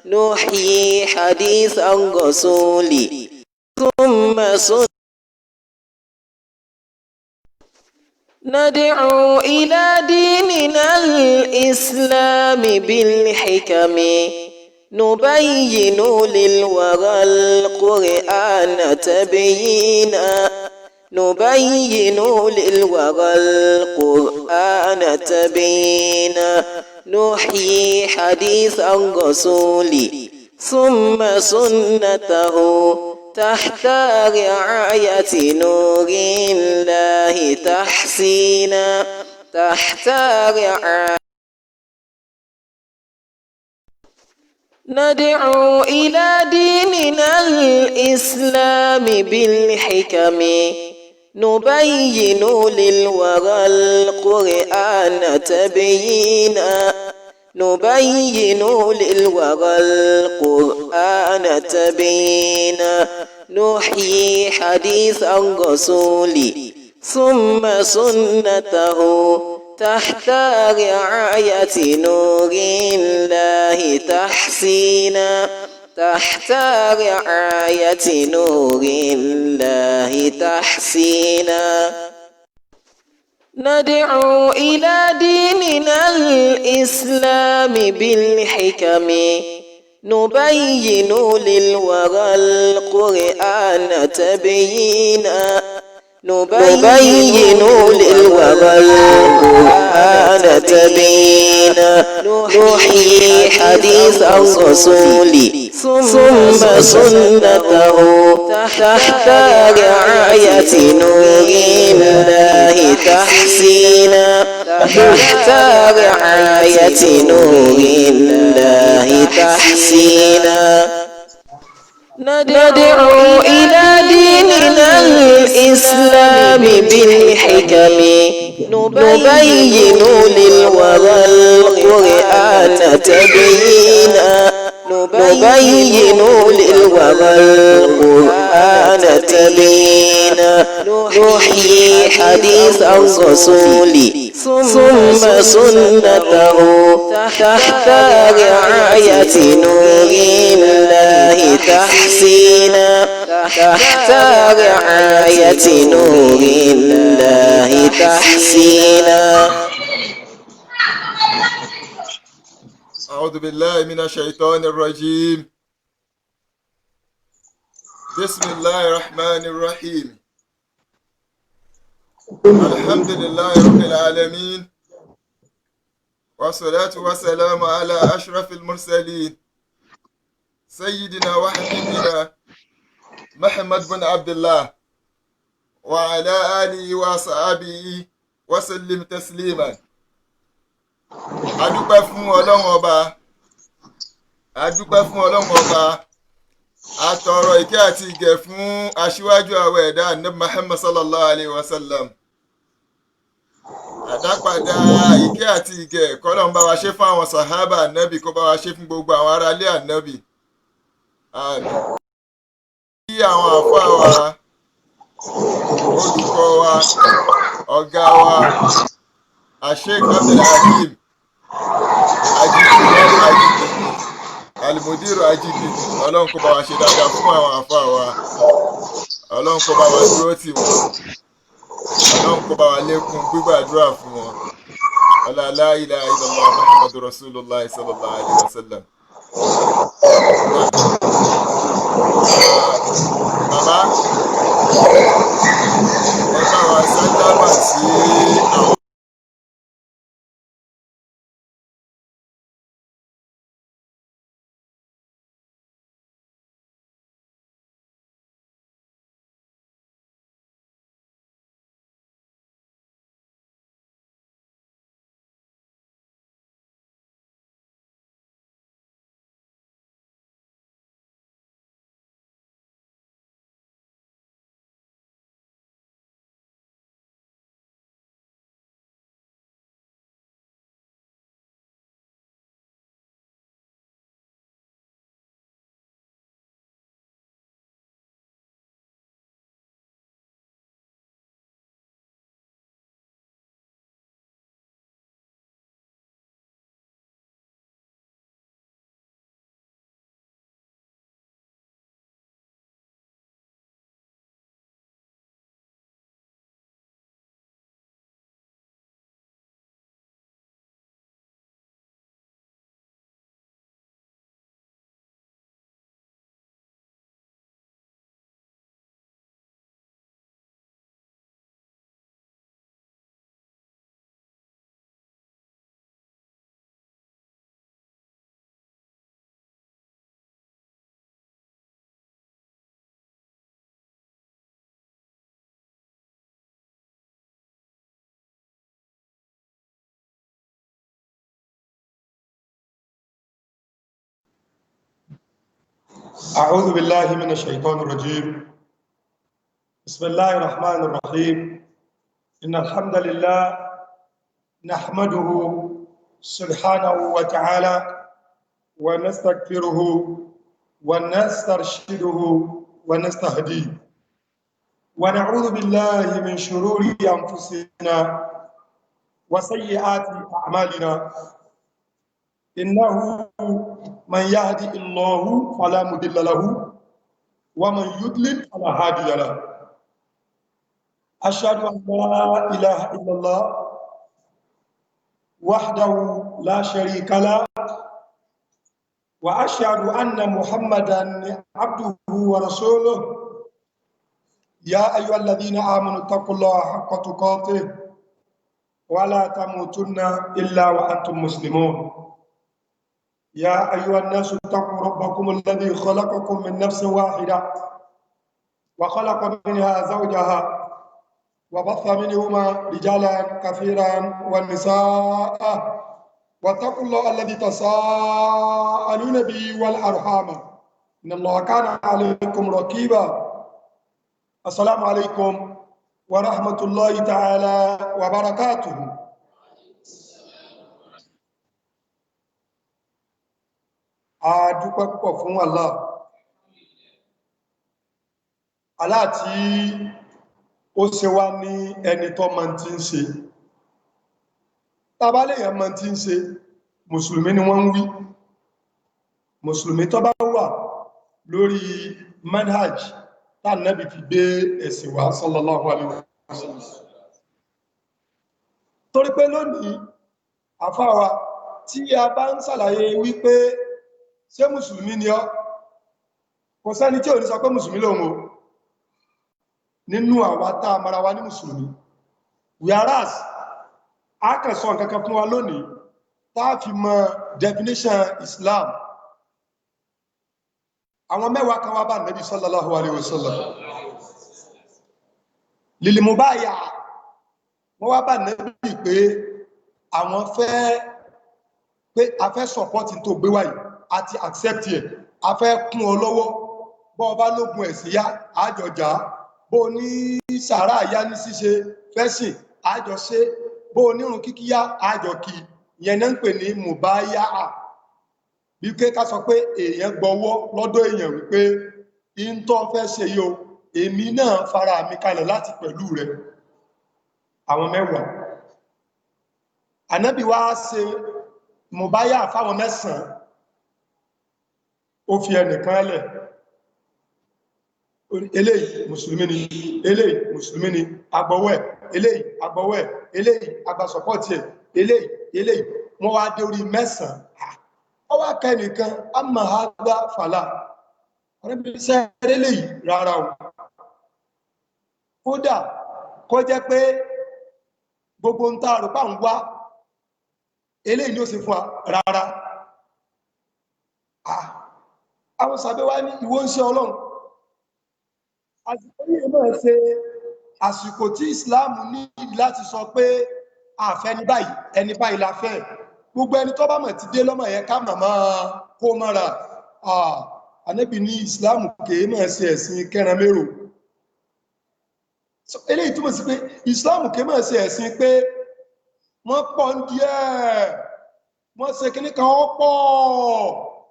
نحيي حديث الرسول ثم سنة ندعو إلى ديننا الإسلام بالحكم نبين للورى القرآن تبيينا نبين للورى القرآن تبيينا نحيي حديث الرسول ثم سنته تحت رعاية نور الله تحسينا تحت رعاية ندعو إلى ديننا الإسلام بالحكم نبين للورى القرآن تبيينا نبين للورى القرآن تبيينا نحيي حديث الرسول ثم سنته تحت رعاية نور الله تحسينا تحت رعاية نور الله تحسينا ندعو إلى ديننا الإسلام بالحكم نبين للورى القرآن تبيينا نبين للورى القرآن تبيينا نحيي حديث الرسول ثم سنته تحت رعاية نور الله تحسينا تحت رعاية نور الله تحسينا ندعو إلى ديننا الإسلام بالحكم نبين للورى القرآن تبيينا نبين للورى القرآن تبيينا نحيي حديث الرسول ثم سنته تحت رعاية نور الله تحسينا تحت رعاية نور الله تحسينا. أعوذ بالله من الشيطان الرجيم. بسم الله الرحمن الرحيم. الحمد لله رب العالمين والصلاة والسلام على أشرف المرسلين سيدنا وحبيبنا محمد بن عبد الله وعلى آله وصحبه وسلم تسليما. adúpẹ́ fún Ọlọ́run ọba adúpẹ́ fún Ọlọ́run ọba atọrọ ìkẹ́ àti ìgẹ̀ fún aṣíwájú àwọn ẹ̀dá Ànábì Muhammad sallallahu alayhi wa sallam. àdápadà ìkẹ́ àti ìgẹ̀ kọ́lọ́run bá wa ṣe fún àwọn sàhábà ànábì kó bá wa ṣe fún gbogbo àwọn aráalé ànábì. àmín. kí àwọn àfáà wa olùkọ́ wa ọ̀gá wa Sheikh Abdulhakeem Alimudiru Ajibi, Ọlọ́run kó bá wa ṣe dáadáa fún àwọn àfáà wa, Ọlọ́run kó bá wa dúró tì wọ́n, Ọlọ́run kó bá wa lékún gbígbàdúrà fún wọn. Ọlá la ilaha illallah Muhammadu Rasulullah sallallahu alaihi wasallam. Bàbá ẹ bá wa sálámà sí àwọn أعوذ بالله من الشيطان الرجيم. بسم الله الرحمن الرحيم. إن الحمد لله نحمده سبحانه وتعالى ونستغفره ونسترشده ونستهديه ونعوذ بالله من شرور أنفسنا وسيئات أعمالنا. إنه من يهدي الله فلا مضل له ومن يضلل فلا هادي له. أشهد أن لا إله إلا الله وحده لا شريك له وأشهد أن محمدا عبده ورسوله. يا أيها الذين آمنوا اتقوا الله حق تقاته ولا تموتن إلا وأنتم مسلمون. يا أيها الناس اتقوا ربكم الذي خلقكم من نفس واحدة وخلق منها زوجها وبث منهما رجالا كثيرا ونساء واتقوا الله الذي تساءلون به والأرحام إن الله كان عليكم رقيبا. السلام عليكم ورحمة الله تعالى وبركاته. A dúpẹ́ púpọ̀ fún Allah. Allah tí ó ṣe wá ní ẹni tó mọ̀ tí ń ṣe. Tàbálẹ̀ yẹn mọ̀ tí ń ṣe, Mùsùlùmí ni wọ́n ń wí. Mùsùlùmí tó bá wà lórí manhaj tá Nábì fi gbé ẹ̀sìn wá sallallahu alaihi wasallam. Torí pé lónìí, àfáwà tí a bá ń ṣàlàyé wípé ṣé Mùsùlùmí ni ọ́? Kò sẹ́ni tí ò ní sọ pé Mùsùlùmí lòun o. Nínú àwa tá a mara wa ní Mùsùlùmí. Whereas, a kàn sọ nǹkan kan fún wa lónìí, tá a fi mọ definition Islam. Àwọn mẹ́wàá kan wá bá Nábì sallallahu alaihi wasallam. Lil mubaya, wọ́n wá bá Nábì pé àwọn a fẹ́ support tó gbé wáyìí àti accept ẹ̀, a fẹ́ kún ọ lọ́wọ́, bọ́ ọba lógun ẹ̀sìn yá àjọjà, bó ní sàárà yá ní ṣíṣe fẹ́sìn àjọṣe, bó nírun kíkí yá àjọkí. Ìyẹn náà ń pè ní mubaya'a. Bí ké ká sọ pé èèyàn gbọ́wọ́ lọ́dọ̀ èèyàn wípé in tó fẹ́ ṣe yóò, èmi náà fara mi kalẹ̀ láti pẹ̀lú rẹ̀. Àwọn mẹ́wàá. Ànábì wá ṣe mubaya'a fáwọn 9. Ó fi ẹnìkan lẹ̀. Eléyìí Mùsùlùmí ni, eléyìí Mùsùlùmí ni, agbọ̀wẹ̀, eléyìí agbọ̀wẹ̀, eléyìí agbàsọ̀pọ̀tì ẹ̀, eléyìí. Wọ́n wá dé orí 9. Ó wá ká ẹnìkan, amma hadha fala. Ọ̀rẹ́bìnrin eléyìí rárá o. Kódà kó jẹ́ pé gbogbo ń tààrù pà ń wá, eléyìí ni ó sì fún wa rárá. Àwọn sàbẹ́ wá ní ìwọ ń ṣe Ọlọ́run. Àsìkò yìí náà ṣe àsìkò tí Islam ní láti sọ pé àfẹ́ ẹni báyìí la fẹ́. Gbogbo ẹni tó bá mọ̀ ti dé lọ́mọ yẹn ká màmá kó mọ́ra. Ànábì ní Islam kèé mọ̀ ṣe ẹ̀sìn kẹran mérò. Eléyìí túmọ̀ sí pé Islam kèé mọ̀ ṣe ẹ̀sìn pé wọ́n pọ̀ ń díẹ̀, wọ́n ṣe kíní kan ó pọ̀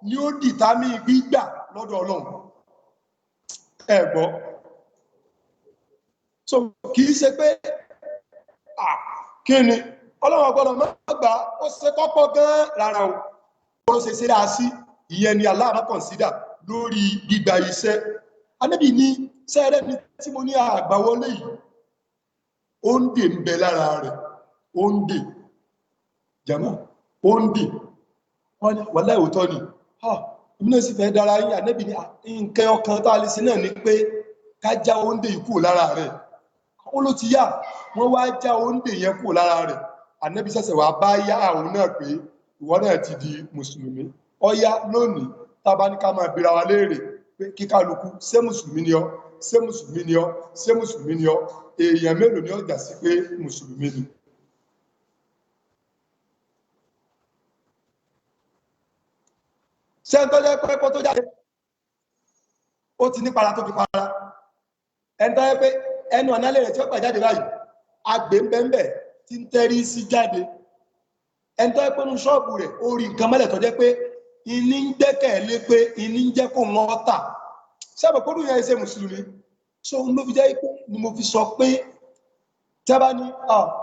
ní ó dìtámì gbígbà lọ́dọ̀ Ọlọ́run. Ẹ gbọ́. So kìí ṣe pé kí ni Ọlọ́run ọgbọ́dọ̀ má gbà ó ṣe kọ́kọ́ gan rárá o. Ó ṣe ṣe dáa sí ìyẹn ni Allah máa consider lórí gbígba iṣẹ́. Ànábì ní sẹ́rẹ́ ní tí mo ní àgbàwọlé yìí, ó ń dè ń bẹ lára rẹ̀, ó ń dè. Jàmá, ó ń dè. Wọ́n láì òótọ́ ni. Ìmúnà sì fẹ́ dára yìí, Ànábì ní nǹkan ọkàn tó alẹ́ sí náà ni pé ká já oúnjẹ ikú lára rẹ̀. Ó ló ti yá, wọ́n wá já oúnjẹ yẹn kú lára rẹ̀. Ànábì ṣẹ̀ṣẹ̀ wá bá yá àwọn náà pé ìwọ náà ti di Mùsùlùmí. Ọ̀yá lónìí tábà ní ká máa bèèrè wa léèrè pé kíkálukú ṣé Mùsùlùmí ni ọ́, ṣé Mùsùlùmí ni ọ́, ṣé Mùsùlùmí ni ọ́. Èèyàn mélòó ni ó jà sí pé Mùsùlùmí ni? Ṣé ń tọ́jẹ́ pé kó tó jáde ó ti ní para tó fi para ẹni tó yẹ pé ẹnu ọ̀nà lè rẹ̀ tí ó gbà jáde báyìí agbè ń bẹ́ẹ̀ tí ń tẹ́rí sí jáde ẹni tó yẹ pé ní ṣọ́ọ̀bù rẹ̀ ó rí nǹkan mọ́lẹ̀ tó jẹ́ pé ìní ń gbẹ́kẹ̀lé pé ìní ń jẹ́ kó wọ́n tà sábà kó dùn yẹn ṣe mùsùlùmí so ló fi jẹ́ pé ni mo fi sọ pé tẹ́bá ní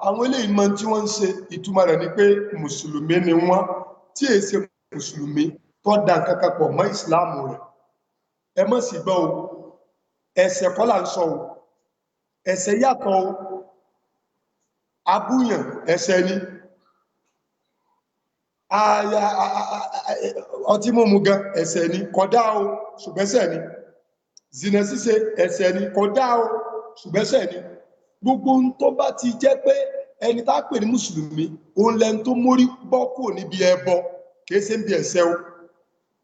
àwọn eléyìí mọ̀ tí wọ́n ń ṣe ìtumọ̀ rẹ̀ ni pé mùsùlùmí ni wọ́n tí è ṣe mùsùlùmí tó dá nǹkan kan pọ̀ mọ́ ìsìláàmù rẹ̀ ẹ mọ̀ sí gbọ́ o ẹ̀ṣẹ̀ kọ́ là ń sọ o ẹ̀ṣẹ̀ yàtọ̀ o abúyàn ẹ̀ṣẹ̀ ni ọtí mímu gan ẹ̀ṣẹ̀ ni kódà o ṣùgbẹ́ṣẹ̀ ni zina ṣíṣe ẹ̀ṣẹ̀ ni kódà o ṣùgbẹ́ṣẹ̀ ni gbogbo ohun tó bá ti jẹ́ pé ẹni tá pè ní mùsùlùmí òun lẹni tó mórí bọ́ kúrò níbi ẹbọ kìí ṣe ń bí ẹ̀ṣẹ̀ o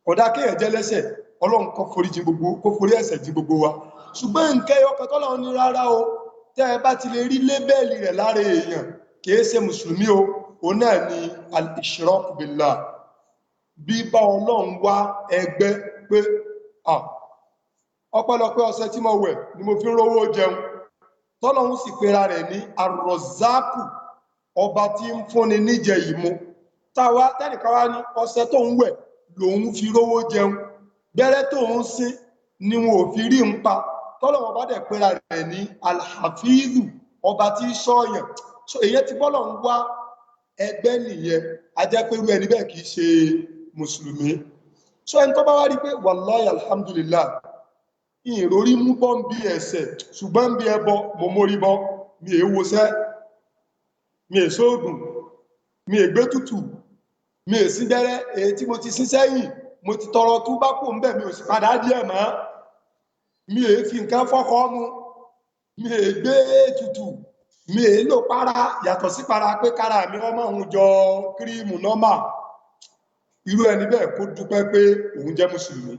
kódà kéèyàn jẹ́ lẹ́ṣẹ̀ ọlọ́run kó forí ẹ̀ṣẹ̀ jì gbogbo wa ṣùgbọ́n nǹkan ẹyọkàn tọ́lọ́run ní rárá o tẹ́ ẹ bá ti lè rí lébẹ́ẹ̀lì rẹ̀ lára èèyàn kìí ṣe mùsùlùmí o òun náà ni al-ishrak billah bíbá ọlọ́run wá ẹgbẹ́ pé ọpẹ́lọpẹ́ ọṣẹ tí mo wẹ̀ ni mo fi ń rówó jẹun tọ́lọ́run sì pera rẹ̀ ní arọ̀záàkù ọba tí ń fúnni níjẹ ìmu táwa tẹ́nìkan wá ní ọṣẹ tó ń wẹ̀ lòun fi rówó jẹun gbẹ́rẹ́ tó ń sín ni wọn ò fi rí ń pa tọ́lọ́run ọba dẹ̀ pera rẹ̀ ní alhafizu ọba tí sọ́yàn so èyẹ ti bọ́lọ̀ ń wá ẹgbẹ́ nìyẹn a jẹ́ pé irú ẹni bẹ́ẹ̀ kìí ṣe mùsùlùmí so ẹni tó bá wá rí pé wallahi alhamdulillah ìròrí mú bọ́ ń bí ẹ̀ṣẹ̀ ṣùgbọ́n bí ẹbọ mo mórí bọ́ mi è wọṣẹ́ mi è sóògùn mi è gbé tutù mi è síndẹ́rẹ́ èyí tí mo ti sín sẹ́yìn mo ti tọrọ tú bá kò ń bẹ̀ mi ò sì padà díẹ̀ mọ́ mi è fi nǹkan fọ́kọ́ mu mi è gbé tutù mi è lò para yàtọ̀ sí para pé kára mi ọmọ òun jọ kírímù nọ́mà irú ẹni bẹ́ẹ̀ kó dúpẹ́ pé òun jẹ́ mùsùlùmí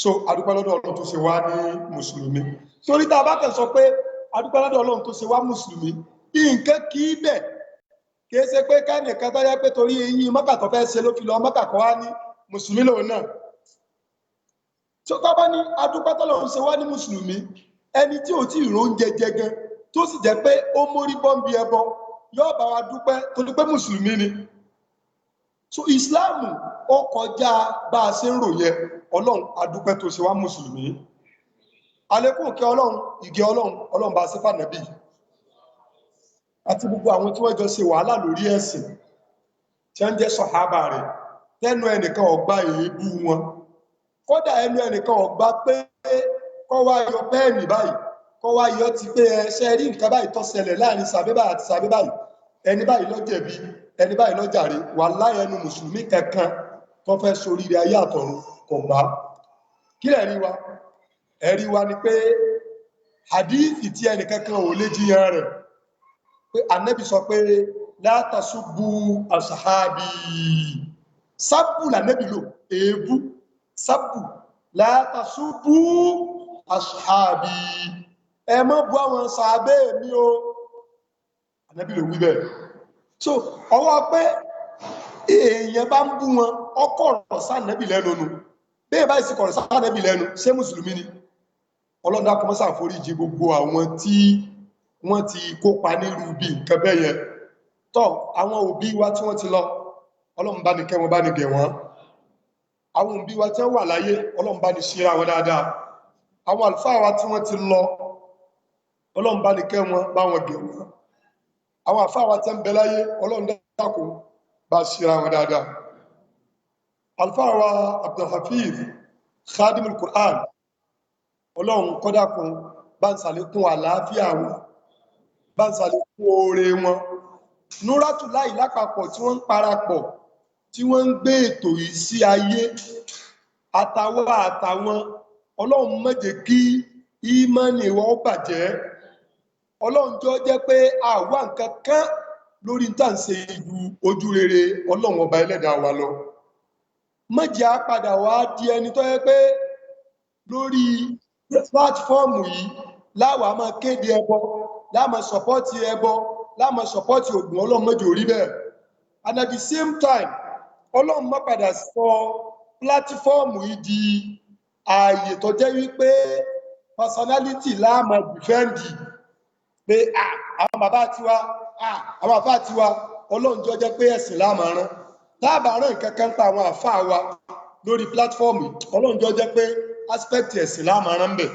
so adúpẹ́ lọ́dọ̀ Ọlọ́run tó ṣe wá ní mùsùlùmí torí tá a bá kàn sọ pé adúpẹ́ lọ́dọ̀ Ọlọ́run tó ṣe wá mùsùlùmí nǹkan kì í bẹ̀ kìí ṣe pé kẹ́nìkan tó yẹ pé torí eyín Mọ́kà tó fẹ́ ṣe ló fi lọ Mọ́kà kọ́ wá ní mùsùlùmí lòun náà tó tọ́ bá ní adúpẹ́ tọ́lọ́run ṣe wá ní mùsùlùmí ẹni tí ò tí ì róúnjẹ jẹ gan tó sì jẹ́ pé ó mórí bọ́m̀bì ẹbọ yóò bá wa dúpẹ́ torí pé mùsùlùmí ni so ìsìláàmù ó kọjá bá a ṣe ń ròyẹ Ọlọ́run adúpẹ́ tó ṣe wá mùsùlùmí àlékún kí Ọlọ́run ìgẹ́ Ọlọ́run bá ṣe fànàbí àti gbogbo àwọn tí wọ́n jọ ṣe wàhálà lórí ẹ̀sìn tí wọ́n jẹ́ sọ̀hábà rẹ̀ tẹ́nu ẹnìkan ọ̀gbá èébú wọn kódà ẹnu ẹnìkan ọ̀gbá pé kọ́ wá yọ pẹ́ẹ̀nì báyìí kọ́ wá yọ ti pé ẹṣẹ́ rí nǹkan báyìí tó ṣẹlẹ̀ láàrin sàbẹ́bà àti sàbẹ́bà ẹni báyìí ló jẹ̀bi ẹni báyìí ló jàre wàláhì ẹnu mùsùlùmí kankan tó fẹ́ ṣoríire ayé àtọ̀run kò gbà kí ẹ̀rí wa ni pé hadithi tí ẹnì kankan ò lè jiyàn rẹ̀ pé Ànábì sọ pé la tasubbu ashabi sábù l'Ànábì lò èébú sábù la tasubbu ashabi ẹ má bú àwọn sàábé mi o Ànábì ló wí bẹ́ẹ̀ so ọwọ́ pé èèyàn bá ń bú wọn ọkọ̀rọ̀ sáànẹ́bì lẹ́nu nù bẹ́ẹ̀ báyìí sí kọ̀rọ̀ sáànẹ́bì lẹ́nu ṣé mùsùlùmí ni ọlọ́dá kọmọ́sà foríjì gbogbo àwọn tí wọ́n ti kópa nírú bí nǹkan bẹ́yẹ tọ́ àwọn òbí wa tí wọ́n ti lọ Ọlọ́run bá ní kẹ́ wọn bá ní gẹ̀ wọ́n àwọn òbí wa tí wọ́n wà láyé Ọlọ́run bá ní ṣe àwọn dáadáa àwọn àlùfáà wa tí wọ́n ti lọ Ọlọ́run bá ní kẹ́ wọn bá wọn gẹ̀ wọ́n àwọn àfáà wa tí ń bẹ láyé Ọlọ́run dákun bá ṣe àwọn dáadáa àlùfáà wa Abdulhafiz Khadimul Qur'an Ọlọ́run kọ́dákun bá ń ṣàlékún àlàáfíà wọn bá ń ṣàlékún oore wọn Núrátùláì lápapọ̀ tí wọ́n ń parapọ̀ tí wọ́n ń gbé ètò yìí sí ayé àtàwọn Ọlọ́run má jẹ́ kí ìmánì wọn bàjẹ́ Ọlọ́run jọ jẹ́ pé àwa nǹkan kan lórí tá ń ṣe ìlú ojú rere Ọlọ́run ọba ẹlẹ́dàá wa lọ má jẹ́ á padà wá di ẹni tó yẹ pé lórí plátífọ́ọ̀mù yìí láwà máa kéde ẹbọ láàmà sọpọ́tì ẹbọ láàmà sọpọ́tì ògùn Ọlọ́run má jẹ́ ó rí bẹ́ẹ̀ and at the same time Ọlọ́run má padà sọ plátífọ́ọ̀mù yìí di ààyè tó jẹ́ wípé personality láàmà defendi pé àwọn bàbá tiwa àwọn àfáà tiwa ọlọ́run jọ jẹ́ pé ẹ̀sìn láàmà rán táàbà rán nǹkan kan pa àwọn àfáà wa lórí pílátífọ́ọ̀mù ọlọ́run jọ jẹ́ pé aspect ẹ̀sìn láàmà rán bẹ̀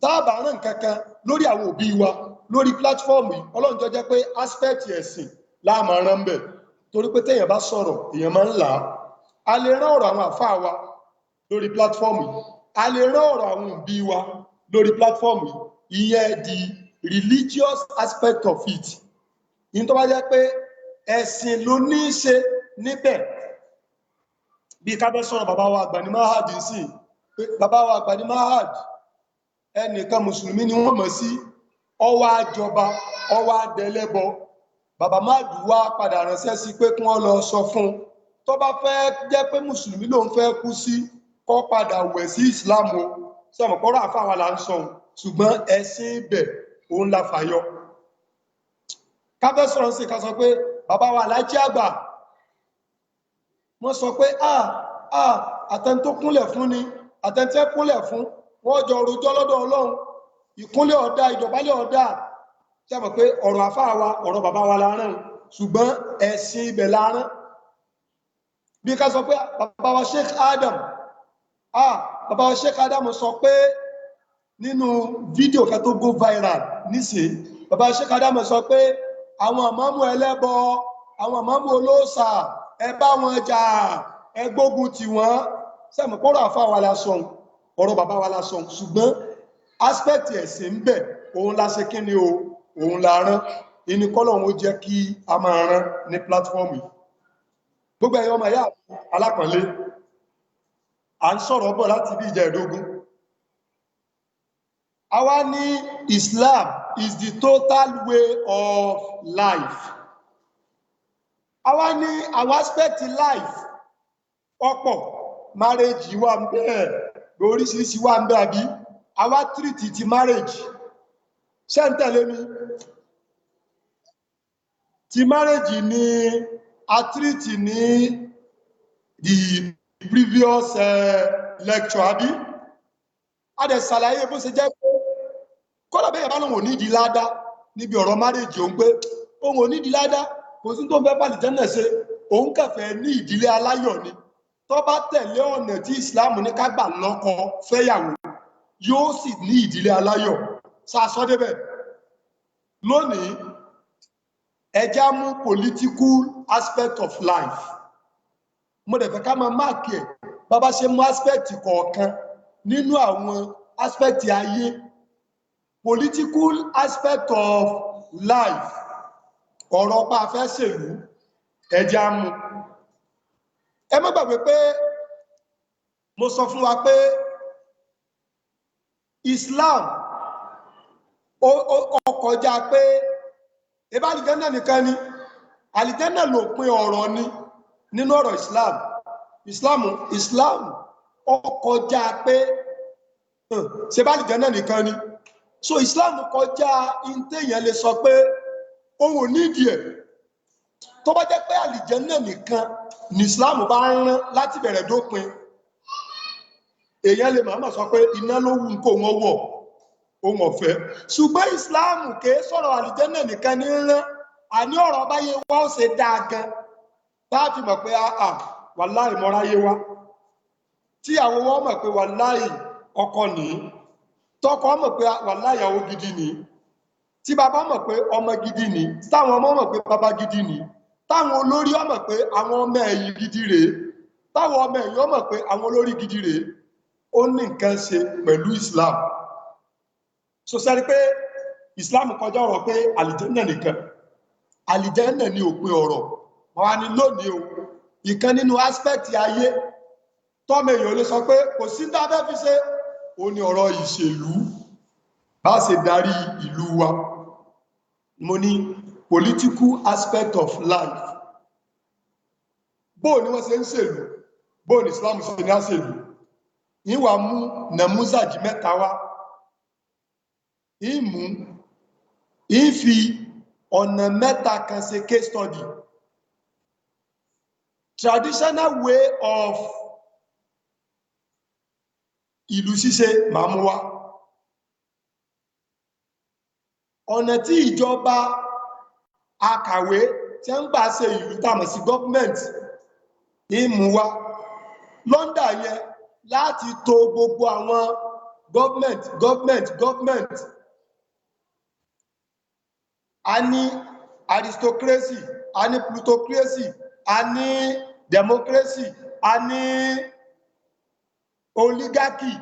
táàbà rán nǹkan kan lórí àwọn òbí wa lórí pílátífọ́ọ̀mù ọlọ́run jọ jẹ́ pé aspect ẹ̀sìn láàmà rán bẹ̀ torí pé téèyàn bá sọ̀rọ̀ èèyàn máa ń là á lè rán ọ̀rọ̀ àwọn àfáà wa lórí pílátífọ́ọ̀mù a lè rán ọ̀rọ̀ àwọn òbí wa lórí pílátífọ́ọ̀mù ìyẹn the religious aspect of it ní tó bá jẹ́ pé ẹ̀sìn ló ní í ṣe níbẹ̀ bí ká fẹ́ sọ̀rọ̀ bàbá wa àgbà ní mahad sí bàbá wa àgbà ní mahad ẹnìkan mùsùlùmí ni wọ́n mọ̀ sí ọwọ́ àjọba ọwọ́ àdẹlẹ́bọ bàbá máàdù wá padà ránṣẹ́ sí pé kí wọ́n lọ sọ fún tó bá fẹ́ jẹ́ pé mùsùlùmí ló ń fẹ́ kú sí kó padà wẹ̀ sí islam o sọmọ kọ́rọ̀ àfáwà là ń sọ ṣùgbọ́n ẹ̀sìn ibẹ̀ òun la fàyọ ká fẹ́ sọ̀rọ̀ sí ká sọ pé bàbá wa alájí àgbà wọ́n sọ pé àtẹni tó kúnlẹ̀ fún ni àtẹni tẹ́ kúnlẹ̀ fún wọ́n jọ rojọ́ lọ́dọ̀ ọlọ́run ìkúnlẹ̀ ọ̀dá ìdọ̀bálẹ̀ ọ̀dá ṣe mọ̀ pé ọ̀rọ̀ àfáà wa ọ̀rọ̀ bàbá wa la rán ṣùgbọ́n ẹ̀sìn ibẹ̀ la rán bí ká sọ pé bàbá wa Sheikh Adam bàbá wa Sheikh Adam sọ pé nínú fídíò kan tó go viral nísìn bàbá wa Sheikh Adam sọ pé àwọn àmọ́mù ẹlẹ́bọ àwọn àmọ́mù olóòṣà ẹ bá wọn jà ẹ gbógun tì wọ́n ṣe mọ̀ pé ọ̀rọ̀ àfáà wa la sọ ọ̀rọ̀ bàbá wa la sọ ṣùgbọ́n aspect ẹ̀sìn ń bẹ òun la ṣe kí ni o òun la rán inú kọ́lọ̀wọ́ jẹ́ kí a máa rán ní platform yìí gbogbo ẹ̀yọ́ ọmọ ìyá alápọ̀nlé à ń sọ̀rọ̀ bọ̀ láti bí ìjẹ́ẹ̀dógún àwa ní Islam is the total way of life àwa ní àwọn aspect life ọ̀pọ̀ marriage wà ń bẹ oríṣiríṣi wà ń bẹ àbí àwa treat ti marriage ṣé ń tẹ̀lé mi ti marriage ni a treat ní the previous lecture àbí a dẹ̀ ṣàlàyé bó ṣe jẹ́ pé kọ́lá bẹ́ẹ̀ bá lóun ò nídìí ládá níbi ọ̀rọ̀ marriage òun pé òun ò nídìí ládá kò sí tó ń fẹ́ bàlì jẹ́nà ṣe òun kẹfẹ́ ní ìdílé aláyọ̀ ni tó bá tẹ̀lé ọ̀nà tí Islam ní ká gbà lọ́kọ fẹ́yàwó yóò sì ní ìdílé aláyọ̀ sàsọ́débẹ̀ lónìí ẹjá mú political aspect of life mo dẹ̀ fẹ́ ká máa máàkì ẹ̀ bàbá ṣe mú aspect kọ̀ọ̀kan nínú àwọn aspect ayé political aspect of life ọ̀rọ̀ pa fẹ́ ṣèlú ẹjá mú ẹ má gbàgbé pé mo sọ fún wa pé Islam ó kọjá pé ẹbá àlìjẹ́nà nìkan ni àlìjẹ́nà ló pin ọ̀rọ̀ ni nínú ọ̀rọ̀ Islam ó kọjá pé ṣe bá àlìjẹ́nà nìkan ni so Islam kọjá ìntẹ́yàn lè sọ pé ohun ò nídìí ẹ̀ tó bá jẹ́ pé àlìjẹ́nà nìkan ni Islam bá ń rán láti bẹ̀rẹ̀ dópin èèyàn lè máa sọ pé iná ló wù kó wọ́n wọ̀ ohun ọ̀fẹ́ ṣùgbọ́n Islam kìí sọ̀rọ̀ àlìjẹ́nà nìkan ní rán àní ọ̀rọ̀ báyé wá ó ṣe dáa gan láti mọ̀ pé wàláì mọ́ráyé wá tí àwọn wọ́n mọ̀ pé wàláì ọkọ ní tọkọ mọ̀ pé wàláì ìyàwó gidi ní tí bàbá mọ̀ pé ọmọ gidi ní táwọn ọmọ mọ̀ pé bàbá gidi ní táwọn olórí mọ̀ pé àwọn ọmọ ẹ̀yìn gidi rèé táwọn ọmọ ẹ̀yìn mọ̀ pé àwọn olórí gidi rèé ó ní nǹkan ṣe pẹ̀lú Islam so sẹ́rí pé Islam kọjá ọ̀rọ̀ pé àlìjẹ́nà nìkan àlìjẹ́nà ni òpin ọ̀rọ̀ wọ́n ní lónìí o ìkan nínú aspect ayé tọ́mọ èèyàn lè sọ pé kò sí dábẹ́ fi ṣe ó ní ọ̀rọ̀ ìṣèlú bá ṣe darí ìlú wa mo ní political aspect of life bóò ni wọ́n ṣe ń ṣèlú bóò ni Islam ṣe ní àṣèlú ìwà mú nàmúzàjì mẹ́ta wá ìmú ìfi ọ̀nà mẹ́ta kan ṣe case study traditional way of ìlú ṣíṣe máa mú wá. Ọ̀nà tí ìjọba akàwé tí ń gbà ṣe ìlú tàmọ̀ sí government ní mú wá. London yẹn láti tò gbogbo àwọn government a ní aristocracy, a ní plutocracy, a ní democracy, a ní oligarchy,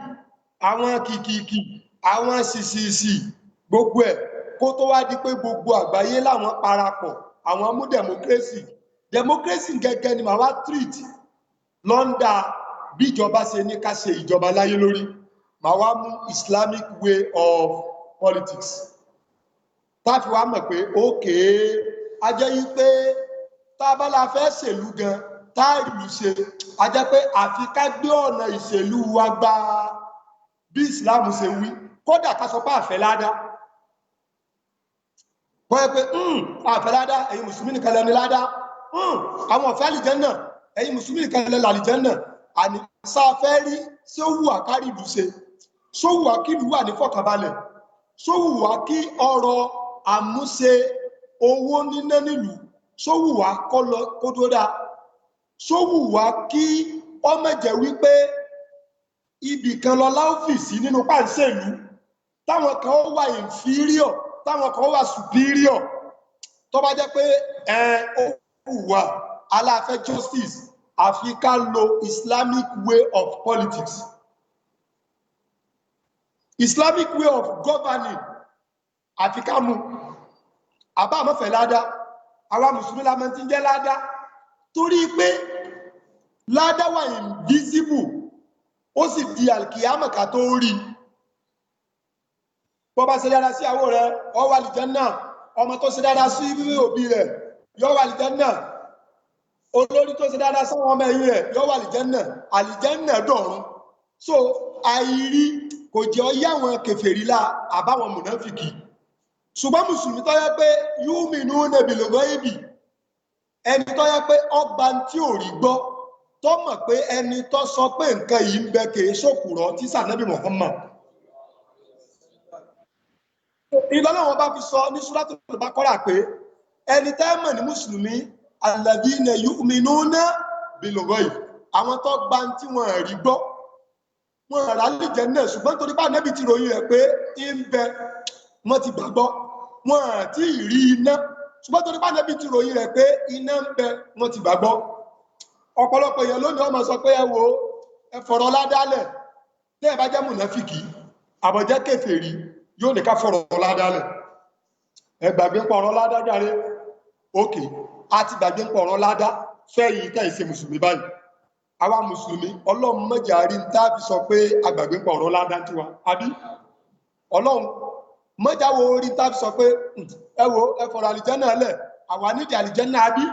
àwọn kìkìkì, àwọn sìsìsì, gbogbo ẹ̀ kó tó wá di pé gbogbo àgbáyé láwọn parapọ̀ àwọn mú democracy gẹ́gẹ́ ni màá wá treat London bí ìjọba ṣe ní ká ṣe ìjọba láyé lórí, màá wá mú Islamic way of politics táfi wá mọ̀ pé ókèé a jẹ́ yí pé tábálà fẹ́ ṣèlú gan táìlú ṣe a jẹ́ pé àfi ká gbé ọ̀nà ìṣèlú wa gba bí Islam ṣe wí, kódà ká sọ pé àfẹ́ ládá wọ́n yẹ pé àfẹ́ ládá ẹ̀yin mùsùlùmí nìkan lẹ́ni ládá àwọn ọ̀fẹ́ àlìjẹ́nnà ẹ̀yin mùsùlùmí nìkan lẹ́ni àlìjẹ́nnà àní sáfẹ́ rí sówùwà kárí ìlú ṣe, sówùwà kí ìlú wà ní fọ̀kànbalẹ̀, sówùwà kí ọrọ̀ àmúṣe owó níná nílùú sówùwà kó tó dáa, sówùwà kí ọmọ jẹ́ wípé ibì kan lọ láọ́fíìsì nínú pàǹsẹ̀lú táwọn kan wà inferior táwọn kan wà superior, tó bá jẹ́ pé ó wùwà aláfẹ́ justice àfi ká lo Islamic way of politics, Islamic way of governing àfi ká mú. Àbá àmọ́fẹ́ ládá àwa mùsùlùmí lámọ́ tí ń jẹ́ ládá torí pé ládá wà invisible ó sì di alkiyama ká tó rí. Bó bá ṣe dára sí àwọ rẹ̀ ó wà àlìjánnà, ọmọ tó ṣe dára sí òbí rẹ̀ yó wà àlìjánnà, olórí tó ṣe dára sáwọn ọmọ ẹ̀yìn rẹ̀ yó wà àlìjánnà dọ̀run. So àìrí kò jẹ́ ọyá àwọn kèfèrílà àbáwọn mùnáfìkì, ṣùgbọ́n mùsùlùmí tó yẹ pé yu'minuna bil ghaibi, ẹni tó yẹ pé ọgbà tí ò rí gbọ́ tó mọ̀ pé ẹni tó sọ pé nǹkan yìí ń bẹ kèé ṣòkùrọ̀ tí sànábì Muhammad ìlọ́lọ́wọ́n bá fi sọ ní Suratul Baqarah pé ẹni tẹ́mọ̀ ní mùsùlùmí alladhina yu'minuna bil ghaibi, àwọn tó gbà tí wọ́n rí gbọ́ wọ́n rà lìjẹ́ náà ṣùgbọ́n torí bá nẹ́bì ti ròyìn rẹ̀ pé ń bẹ wọ́n ti gbàgbọ́, wọ́n àti ìrí iná ṣùgbọ́n torí bá nẹ́bì ti ròyìn rẹ̀ pé iná ń bẹ wọ́n ti gbàgbọ́. Ọ̀pọ̀lọpọ̀ èèyàn lónìí ọmọ sọ pé ẹ wo ẹ fọ̀rọ̀ ládálẹ̀ tẹ́ ẹ bá jẹ́ mùnáfìkì àbọ̀jẹ́ kèfèrí yóò ní ká fọ̀rọ̀ ládálẹ̀, ẹ gbàgbé pọ̀rọ̀ ládá járe òkè àti gbàgbé pọ̀rọ̀ ládá fẹ́ yìí tẹ́ ìṣe mùsùlùmí báyìí. Àwa mùsùlùmí Ọlọ́run mẹ́jà rí ń táàfi sọ pé agbàgbé pọ̀rọ̀ ládá tiwa àbí Ọlọ́run mẹ́jà wo rí táàfi sọ pé ẹ wo ẹ fọ̀rọ̀ àlìjánnà lẹ̀ àwa nídìí àlìjánnà àbí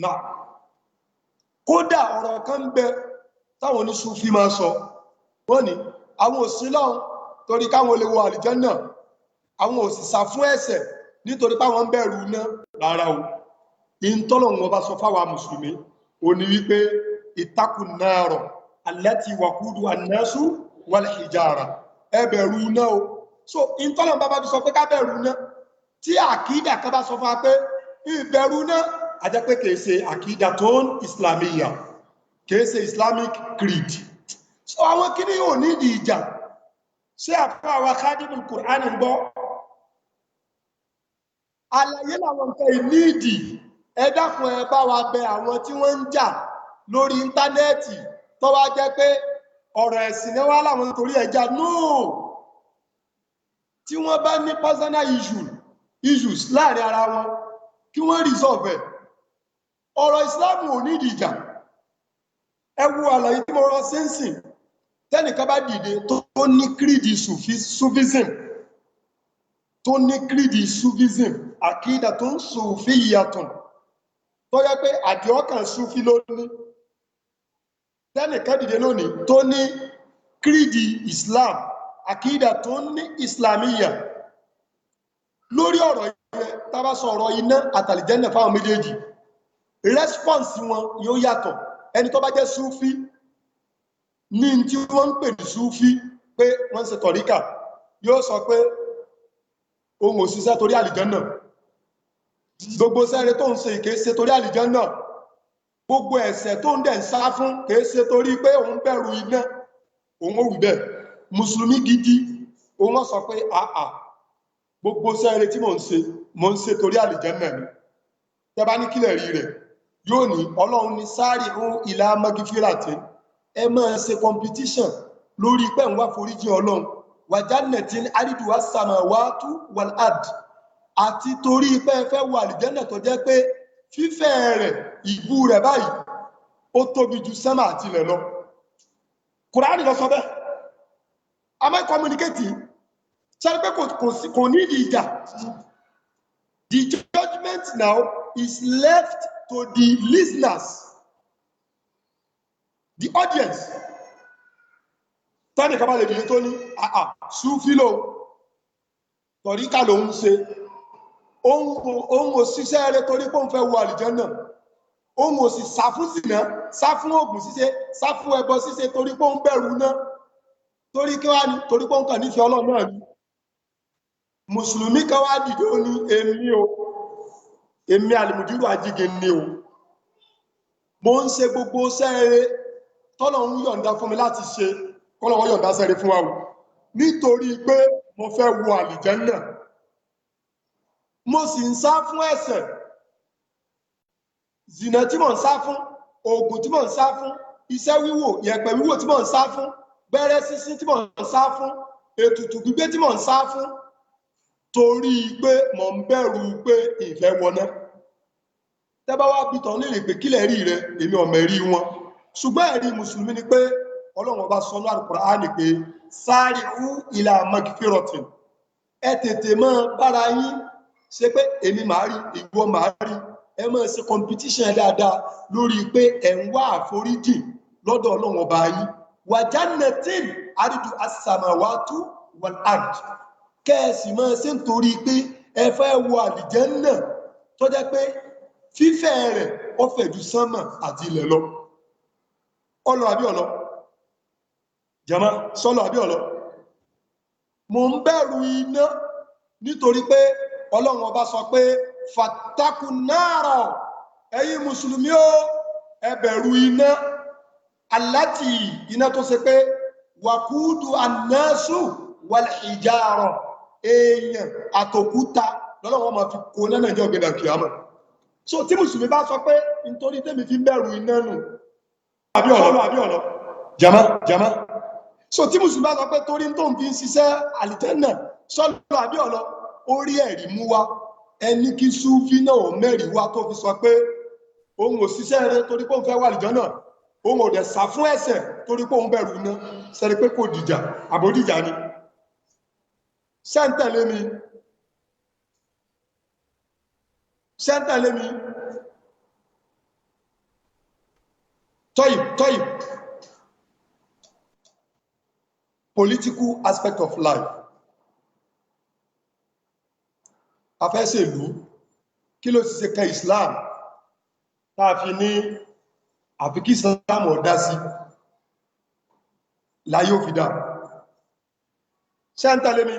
náà. Kódà ọ̀rọ̀ kan ń bẹ táwọn oníṣúfí máa sọ wọ́n ní àwọn òsìlọ́run torí káwọn lè wọ àlìjánnà, àwọn òsìsà fún ẹ̀ṣẹ̀ nítorí páwọn ń bẹ̀rù iná rárá o. Ìntọ́lọ̀wọ̀n bá sọ fáwa mùsùlùmí ó ní wípé ittaqun nara allati waquduha an-nasu wal hijara, ẹ bẹ̀rù iná o. So ìntọ́lọ̀wọ̀n bá fi sọ pé ká bẹ̀rù iná tí àkídà kan bá sọ fún wa pé ìbẹ̀rù iná a jẹ́ pé kìí ṣe àkídà tó ń islamiyya, kìí ṣe Islamic creed. So àwọn kíní yóò ní ìdí ìjà ṣé àfáà wa Khadimul Qur'an ń gbọ́ àlàyé làwọn nǹkan ìníìdì. Ẹ dákun ẹ bá wa bẹ àwọn tí wọ́n ń jà lórí íńtánẹ́ẹ̀tì tó wá jẹ́ pé ọ̀rọ̀ ẹ̀sìn náà wá láwọn torí ẹja nóò tí wọ́n bá ní personal issues láàrin ara wọn kí wọ́n resolve ẹ̀. Ọ̀rọ̀ ìsìláàmù ò ní ìdìjà. Ẹ wo àlàyé tí mo rán sẹ́nsìn tẹ́nìkan bá dìde tó ní kírìdì sufism, tó ní kírìdì sufism àkídà tó ń sufiyyatun tó yẹ pé àdìọ́kàn sufi lónìí, tẹ́nìkan dìde lónìí tó ní kírìdì Islam àkídà tó ní islamiyya lórí ọ̀rọ̀ yẹn tá bá sọ ọ̀rọ̀ iná àtàlìjẹ́nà fáwọn méjèèjì response wọn yóò yàtọ̀. Ẹni tó bá jẹ́ Sufi ní tí wọ́n ń pè ní súfí pé wọ́n ṣe tọ̀ríkà yóò sọ pé ohun òṣìṣẹ́ torí àlìjánnà gbogbo sẹ́rẹ̀ tó ń ṣe kìí ṣe torí àlìjánnà gbogbo ẹ̀ṣẹ̀ tó ń dẹ̀ ń sá fún kìí ṣe torí pé òun bẹ̀rù iná òun ò wù bẹ́ẹ̀ mùsùlùmí gidi òun sọ pé àà gbogbo sẹ́rẹ̀ tí mò ń ṣe torí àlìjánnà ni tẹ́bá ní kílẹ̀ rí rẹ̀ yóò ní ọlọ́run ní sáàrì ohun ìlà magifirate ẹ máa ṣe competition lórí pé ń wá foríjì ọlọ́run wàjánẹ̀tín àrídùwà samawatu wal ard àti torí pé ẹ fẹ́ wọ àlìjánnà tó jẹ́ pé fífẹ̀ rẹ̀ ìbú rẹ̀ báyìí ó tóbi ju sánmà àti ilẹ̀ lọ Kùránì ló sọ bẹ́ẹ̀ am I communicating ṣe pé kò ní ìjà. The judgment now is left to the listeners, the audience. Tani kaba le dìde tó ní Súfí ló tọ̀ríkà ló ń ṣe ohun òṣìṣẹ́ rẹ̀ torí pé òun fẹ́ wọ àlìjánnà ohun òsì sáfún sínà sáfún ògùn ṣíṣe sáfún ẹbọ ṣíṣe torí pé òun bẹ̀rù náà torí kí wá ní torí pé òun kàn nífẹ̀ẹ́ Ọlọ́run náà ni mùsùlùmí kan wá dìde ó ní èmi àlìmùdírù Ajígin ní o mo ń ṣe gbogbo sẹ́ẹ̀rẹ́ tọ́lọ́run yọ̀ǹda fún mi láti ṣe kọ́lọ́run yọ̀ǹda sẹ́ẹ̀rẹ́ fún wa o nítorí pé mo fẹ́ wọ àlìjánnà mo sì ń sá fún ẹ̀ṣẹ̀ zìnà tí mo ń sá fún oògùn tí mo ń sá fún iṣẹ́ wíwò yẹ̀pẹ̀ wíwò tí mo ń sá fún bẹ́rẹ́ sínsín tí mo ń sá fún ètùtù gbígbé tí mo ń sá fún torí pé mo ń bẹ̀rù pé ìfẹ́ wọná tẹ́bá wá bí tán lè pé kílẹ̀ rí rẹ èmi ọmọ ẹ̀rí wọn ṣùgbọ́n ẹ̀rí mùsùlùmí ni pé Ọlọ́run bá sọ ní Al-Qur'ani pé sari'u ila magfiratin ẹ tètè mọ́ bára yín ṣe pé èmi màá rí ìwọ màá rí ẹ máa ṣe competition dáadáa lórí pé ẹ̀ ń wá àforíjì lọ́dọ̀ Ọlọ́run ọba yín wa jannatin aridu as-samawatu wal ard kẹ́ẹ̀sì máa ṣe ń torí pé ẹ fẹ́ wọ àlìjánnà tó jẹ́ pé fífẹ̀ rẹ̀ ó fẹ̀ ju sánmà àti ilẹ̀ lọ ọlọ àbí ọlọ jama sọlọ àbí ọlọ mo ń bẹ̀rù iná nítorí pé Ọlọ́run ọba sọ pé fàtàkù náàrà ẹ̀yin mùsùlùmí ó ẹ bẹ̀rù iná aláti iná tó ṣe pé wàkúdù annasu wal hijara èèyàn àtòkúta lọ́lọ́wọ́ ma fi kó lẹ́nà ìjọ ìgbẹ̀dà kìámà so tí mùsùlùmí bá sọ pé nítorí tẹ́mi fi bẹ̀rù iná nù àbí ọ̀lọ́ jama so tí mùsùlùmí bá sọ pé torí tó ń fi ń ṣiṣẹ́ àlìjánnà sọ́lọ́ àbí ọ̀lọ́ orí ẹ̀rí mú wá ẹni kí Súfí náà mẹ́rin wá tó fi sọ pé òun ò ṣiṣẹ́ rẹ̀ torí pé òun fẹ́ wà àlìjánnà òun ò dẹ̀ sá fún ẹ̀ṣẹ̀ torí pé òun bẹ̀rù iná sẹ́rí pé kò dìjà àbódìjà ni sẹ́ntẹ̀lé mi tọ́yì political aspect of life afẹ́sẹ̀lú kí ló ti ṣe kan Islam tààfi ní àfikí Islam ọ̀dá sí láyé òfìdá sẹ́ntẹ̀lé mi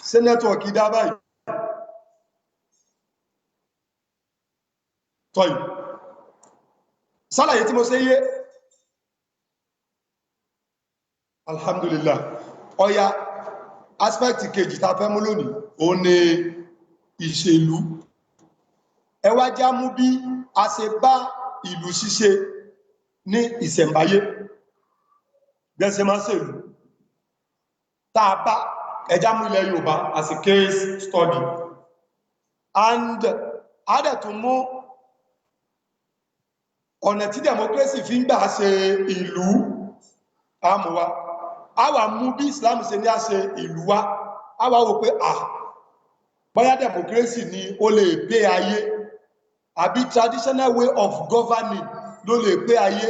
ṣe nẹ́tíwọ̀kì dá báyìí tọ́yì sálàyé tí mo ṣe yé alhamdulillah ọya aspect kejì ta fẹ́ mú lónìí ó ní ìṣèlú ẹ wá já mú bí a ṣe bá ìlú ṣíṣe ní ìṣẹ̀mbáyé gẹ́sẹ̀ máa ṣèlú tàà bá ẹjá mú ilẹ̀ Yorùbá as a case study and adẹ̀tún mú ọ̀nà tí democracy fi ń gbà ṣe ìlú àmúwá a wà mú bí Islam ṣe ní a ṣe ìlú wá a wà wò pé bóyá democracy ni ó lè pé ayé àbí traditional way of governing ló lè pé ayé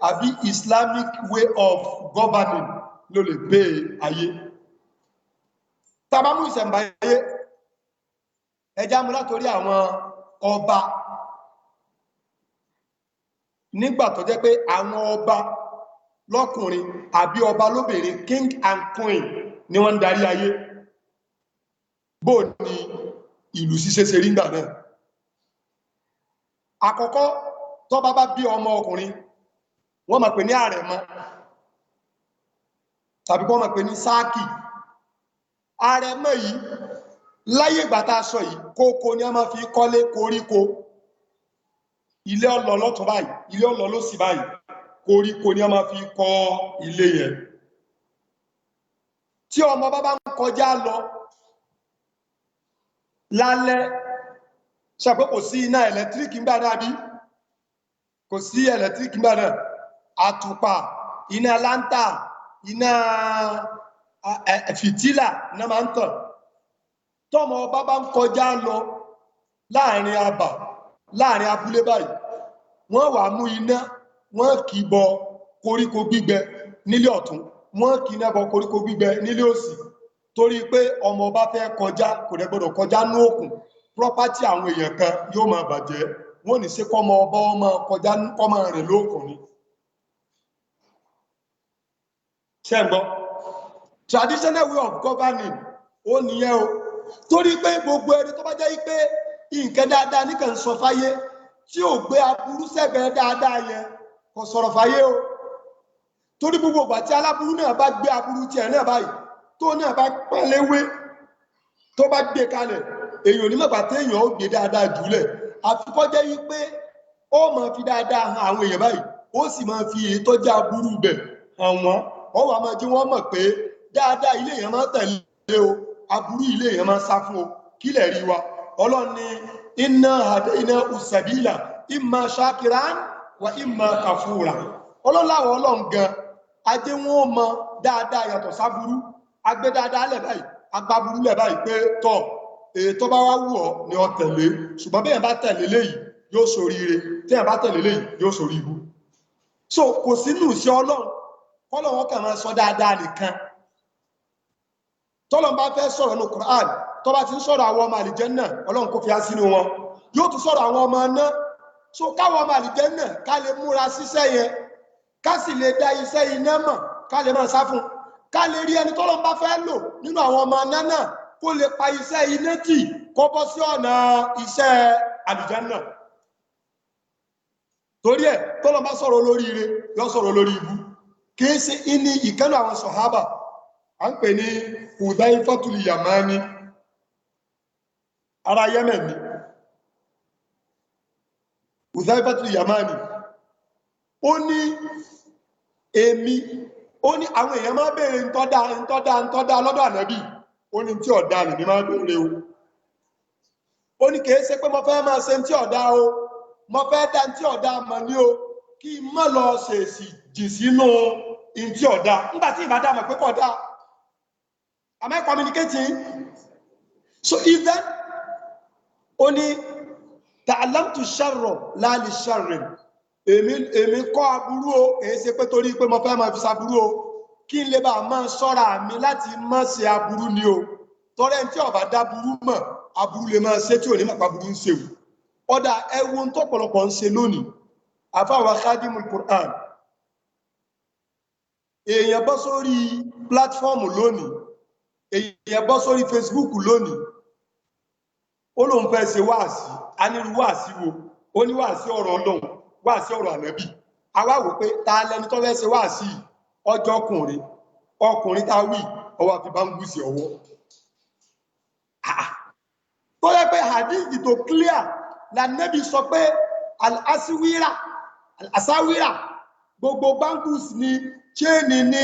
àbí Islamic way of governing ló lè pé ayé tàbámú ìṣẹ̀mbáyé ẹjá mú látorí àwọn ọba nígbà tó jẹ́ pé àwọn ọba lọ́kùnrin àbí ọba lóbìnrin king and queen ni wọ́n ń darí ayé. Bó ni ìlú ṣíṣe ṣe rí ńgbà náà? Àkọ́kọ́ tó bá bí ọmọ ọkùnrin wọ́n máa pè ní àrẹ̀mọ tàbí kó máa pè ní sáàkì. Àrẹ̀mọ yìí láyé ìgbà tá a sọ yìí kókó ni a máa fi kọ́lé koríko. Ilé ọlọ lọ́tún báyìí, ilé ọlọ lósì báyìí, koríko ni a máa fi kọ́ ilé yẹn. Tí ọmọ bá ń kọjá lọ lálẹ́, ṣàpẹ́ kò sí iná ẹ̀lẹ́tíríkì ń gbà dábí, kò sí ẹ̀lẹ́tíríkì ń gbà náà, àtùpà, iná láńtà, iná fìtílà náà máa ń tàn. Tọ́mọ bá ń kọjá lọ láàrin abà, láàrin abúlé báyìí, wọ́n wá mú iná, wọ́n kì í bọ koríko gbígbẹ nílé ọ̀tún, wọ́n kì í ná bọ koríko gbígbẹ nílé òsì, torí pé ọmọ bá fẹ́ kọjá kò dẹ̀ gbọdọ̀ kọjá ní òkun, property àwọn èèyàn kan yóò máa bàjẹ́, wọ́n ní ṣe kọ́mọ ọba ọmọ kọjá kọ́mọ rẹ̀ lóòkùn ni. Ṣé ń gbọ́? Traditional way of governing ó nìyẹn o, torí pé gbogbo ẹni tó bá jẹ́ pé nǹkan dáadáa nìkan sọ fáyé tí ò gbé aburú sẹ́gbẹ̀ẹ́ dáadáa yẹn kò sọ̀rọ̀ fáyé o. Torí gbogbo ìgbà tí aláburú náà bá gbé aburú tiẹ̀ náà báyìí tó náà bá pẹ́lẹ́wé tó bá gbé kalẹ̀, èèyàn ní mọ̀gbà tí èèyàn ó gbé dáadáa jùlẹ̀, àfikọ́ jẹ́ wípé ó máa fi dáadáa hàn àwọn èèyàn báyìí, ó sì máa fi èyí tó jẹ́ aburú bẹ̀ hàn wọ́n, wọ́n wà máa jí wọ́n mọ̀ pé dáadáa ilé èèyàn máa tẹ̀lé o, aburú ilé èèyàn máa sá fún o. Kí lẹ̀ rí wa? Ọlọ́run ní inna hadaynahu sabila imma shakiran wa imma kafura. Ọlọ́láwọ̀ ọlọ́run gan ajé wọn mọ dáadáa yàtọ̀ sáburú, agbé dáadáa lẹ̀ báyìí, agbáburú lẹ̀ báyìí pé tọ́ èyí tó bá wá wù ọ́ ni ọ tẹ̀lé, ṣùgbọ́n bẹ́ẹ̀ bá tẹ̀lé léyìí yóò ṣoríire, tẹ́ẹ̀ bá tẹ̀lé léyìí yóò ṣorí ibu. So kò sínú sí ọlọ́run kọ́lọ́wọ́ kàn máa sọ dáadáa nìkan. Tọ́lọ́run bá fẹ́ sọ̀rọ̀ ní Quran tó bá ti ń sọ̀rọ̀ àwọn ọmọ àlìjẹ́nnà, ọlọ́run kò fi á sínú wọn, yóò tún sọ̀rọ̀ àwọn ọmọ náà. So káwọn ọmọ àlìjẹ́nnà ká lè múra síṣẹ́ yẹn, ká sì lè dá iṣẹ́ iná mọ̀, ká lè máa sá fún, ká lè rí ẹni tọ́lọ́run bá fẹ́ lò nínú àwọn ọmọ náà kó lè pa iṣẹ́ iná tì kó bọ́ sí ọ̀nà iṣẹ́ àlìjẹ́nnà. Torí ẹ̀ tọ́lọ́run bá sọ̀rọ̀ olóríire yóò sọ̀rọ̀ olórí ibu. Kìí ṣe ní ìkànnì àwọn sọ̀hábà, à ń pè ní Hudhayfatul Yamani, ara Yemen ni Hudhayfatul Yamani. Ó ní èmi, ó ní àwọn èèyàn máa bèèrè ntọ́dá lọ́dọ̀ ànábì, ó ní tí ọ̀dá nìí máa bèèrè o. Ó ní kìí ṣe pé mo fẹ́ máa ṣe tí ọ̀dá o, mo fẹ́ dá tí ọ̀dá mọ̀ ní o, kí mọ́ lọ ṣèṣì jì sínú tí ọ̀dá nígbàtí ìbádá mọ̀ pé kọ̀dá. Am I communicating? So even ó ní ta'allamtu sharra la li sharrin, èmi kọ́ aburú o, èyí ṣe pé torí pé mo fẹ́ máa fi ṣaburú o, kí n lè bá máa ṣọ́ra mi láti má ṣe aburú ni o. Tọ́rẹ́ tí ó bá dá burú mọ̀, aburú lè máa ṣe tí ò ní mọ̀ pàburú ń ṣe wù. Ọ̀dà ẹwọ́n tó pọ̀lọpọ̀ ń ṣe lónìí, àfáwà Khadimul Quran, èèyàn bọ́ sórí plátífọ́ọ̀mù lónìí, èèyàn bọ́ sórí Facebook lónìí, ó lóun fẹ́ ṣe wáàsí, a ní irú wáàsí wo? Ó ní wáàsí ọ̀rọ̀ Ọlọ́run, wáàsí ọ̀rọ̀ ànábì. A wá wò pé ta lẹni tó fẹ́ ṣe wáàsí ọjọ́ ọkùnrin tá wí ọwọ́ àfi bá ń gúsì ọwọ́. Tó yẹ pé hadith tó clear l'Ànábì sọ pé al-asawira gbogbo bangus ni, chain ni,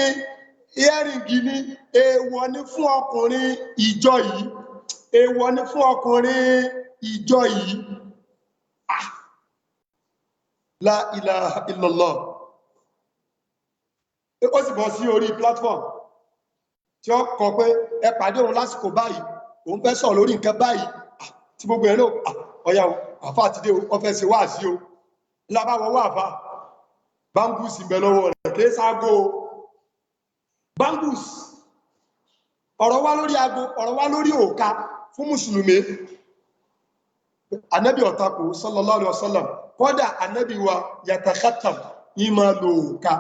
earring ni, èèwọ̀ ni fún ọkùnrin ìjọ yìí, èèwọ̀ ni fún ọkùnrin ìjọ yìí. La ilaha illallah. Ó sì bọ́ sí orí platform tí ó kọ pé ẹ pàdé òun lásìkò báyìí, òun fẹ́ sọ lórí nǹkan báyìí, tí gbogbo ẹ̀ náà ọ̀yà àfá àti dé ó fẹ́ ṣe wá sí o, lábáwọ̀ àfá bangus ìbẹ̀ lọ́wọ́ rẹ̀ kìí sáàgó bangus. Ọ̀rọ̀ wá lórí ago, ọ̀rọ̀ wá lórí òka fún mùsùlùmí. Ànábì ọ̀tako sallallahu alaihi wasallam kódà ànábì wa yatakhatam ìmá lo òka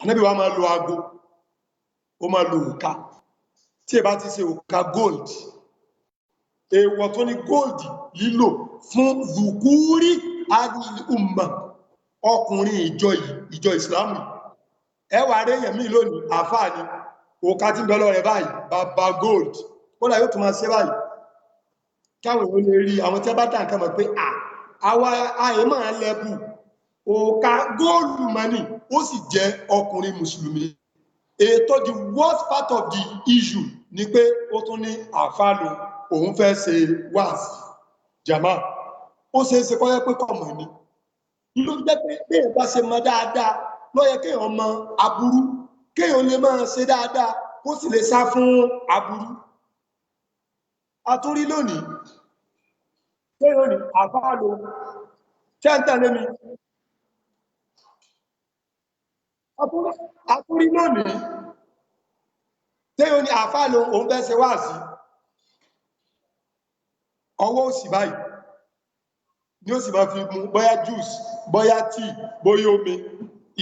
ànábì wa máa lo ago ó máa lo òka tí ẹ bá ti ṣe òka gold èèwọ̀ tó ní gold lílò fún zùkúrí adìlì umma ọkùnrin ìjọ ìsìlámù ẹwà rẹ̀yàn mí lónìí àfáà ni òka tí ń bẹ lọ́rẹ̀ báyìí bàbá gold kódà yóò tún máa ṣe báyìí káwọn ò lè rí àwọn tí a bá dá nǹkan mọ̀ pé àwa àyè máa lẹ́bù òka góòlù mọ́nì ó sì jẹ́ ọkùnrin mùsùlùmí ètò the worst part of the issue ni pé ó tún ní àfáàlù òun fẹ́ ṣe wáàsí jàmá ó ṣe é ṣe kọ́yẹ́ pé kọ̀mọ̀ ni ló jẹ́ pé béèyàn bá ṣe mọ̀ dáadáa ló yẹ kéèyàn mọ aburú kéèyàn lè máa ṣe dáadáa kó sì lè sá fún aburú àtúrí lónìí kéèyàn ní àfáàlù tẹ́ntẹ́lé mi àtúrí lónìí kéèyàn ní àfáàlù òun fẹ́ ṣe wáàsí ọwọ́ òsì báyìí ni ó sì máa fi mú bóyá juice bóyá tea bóyá omi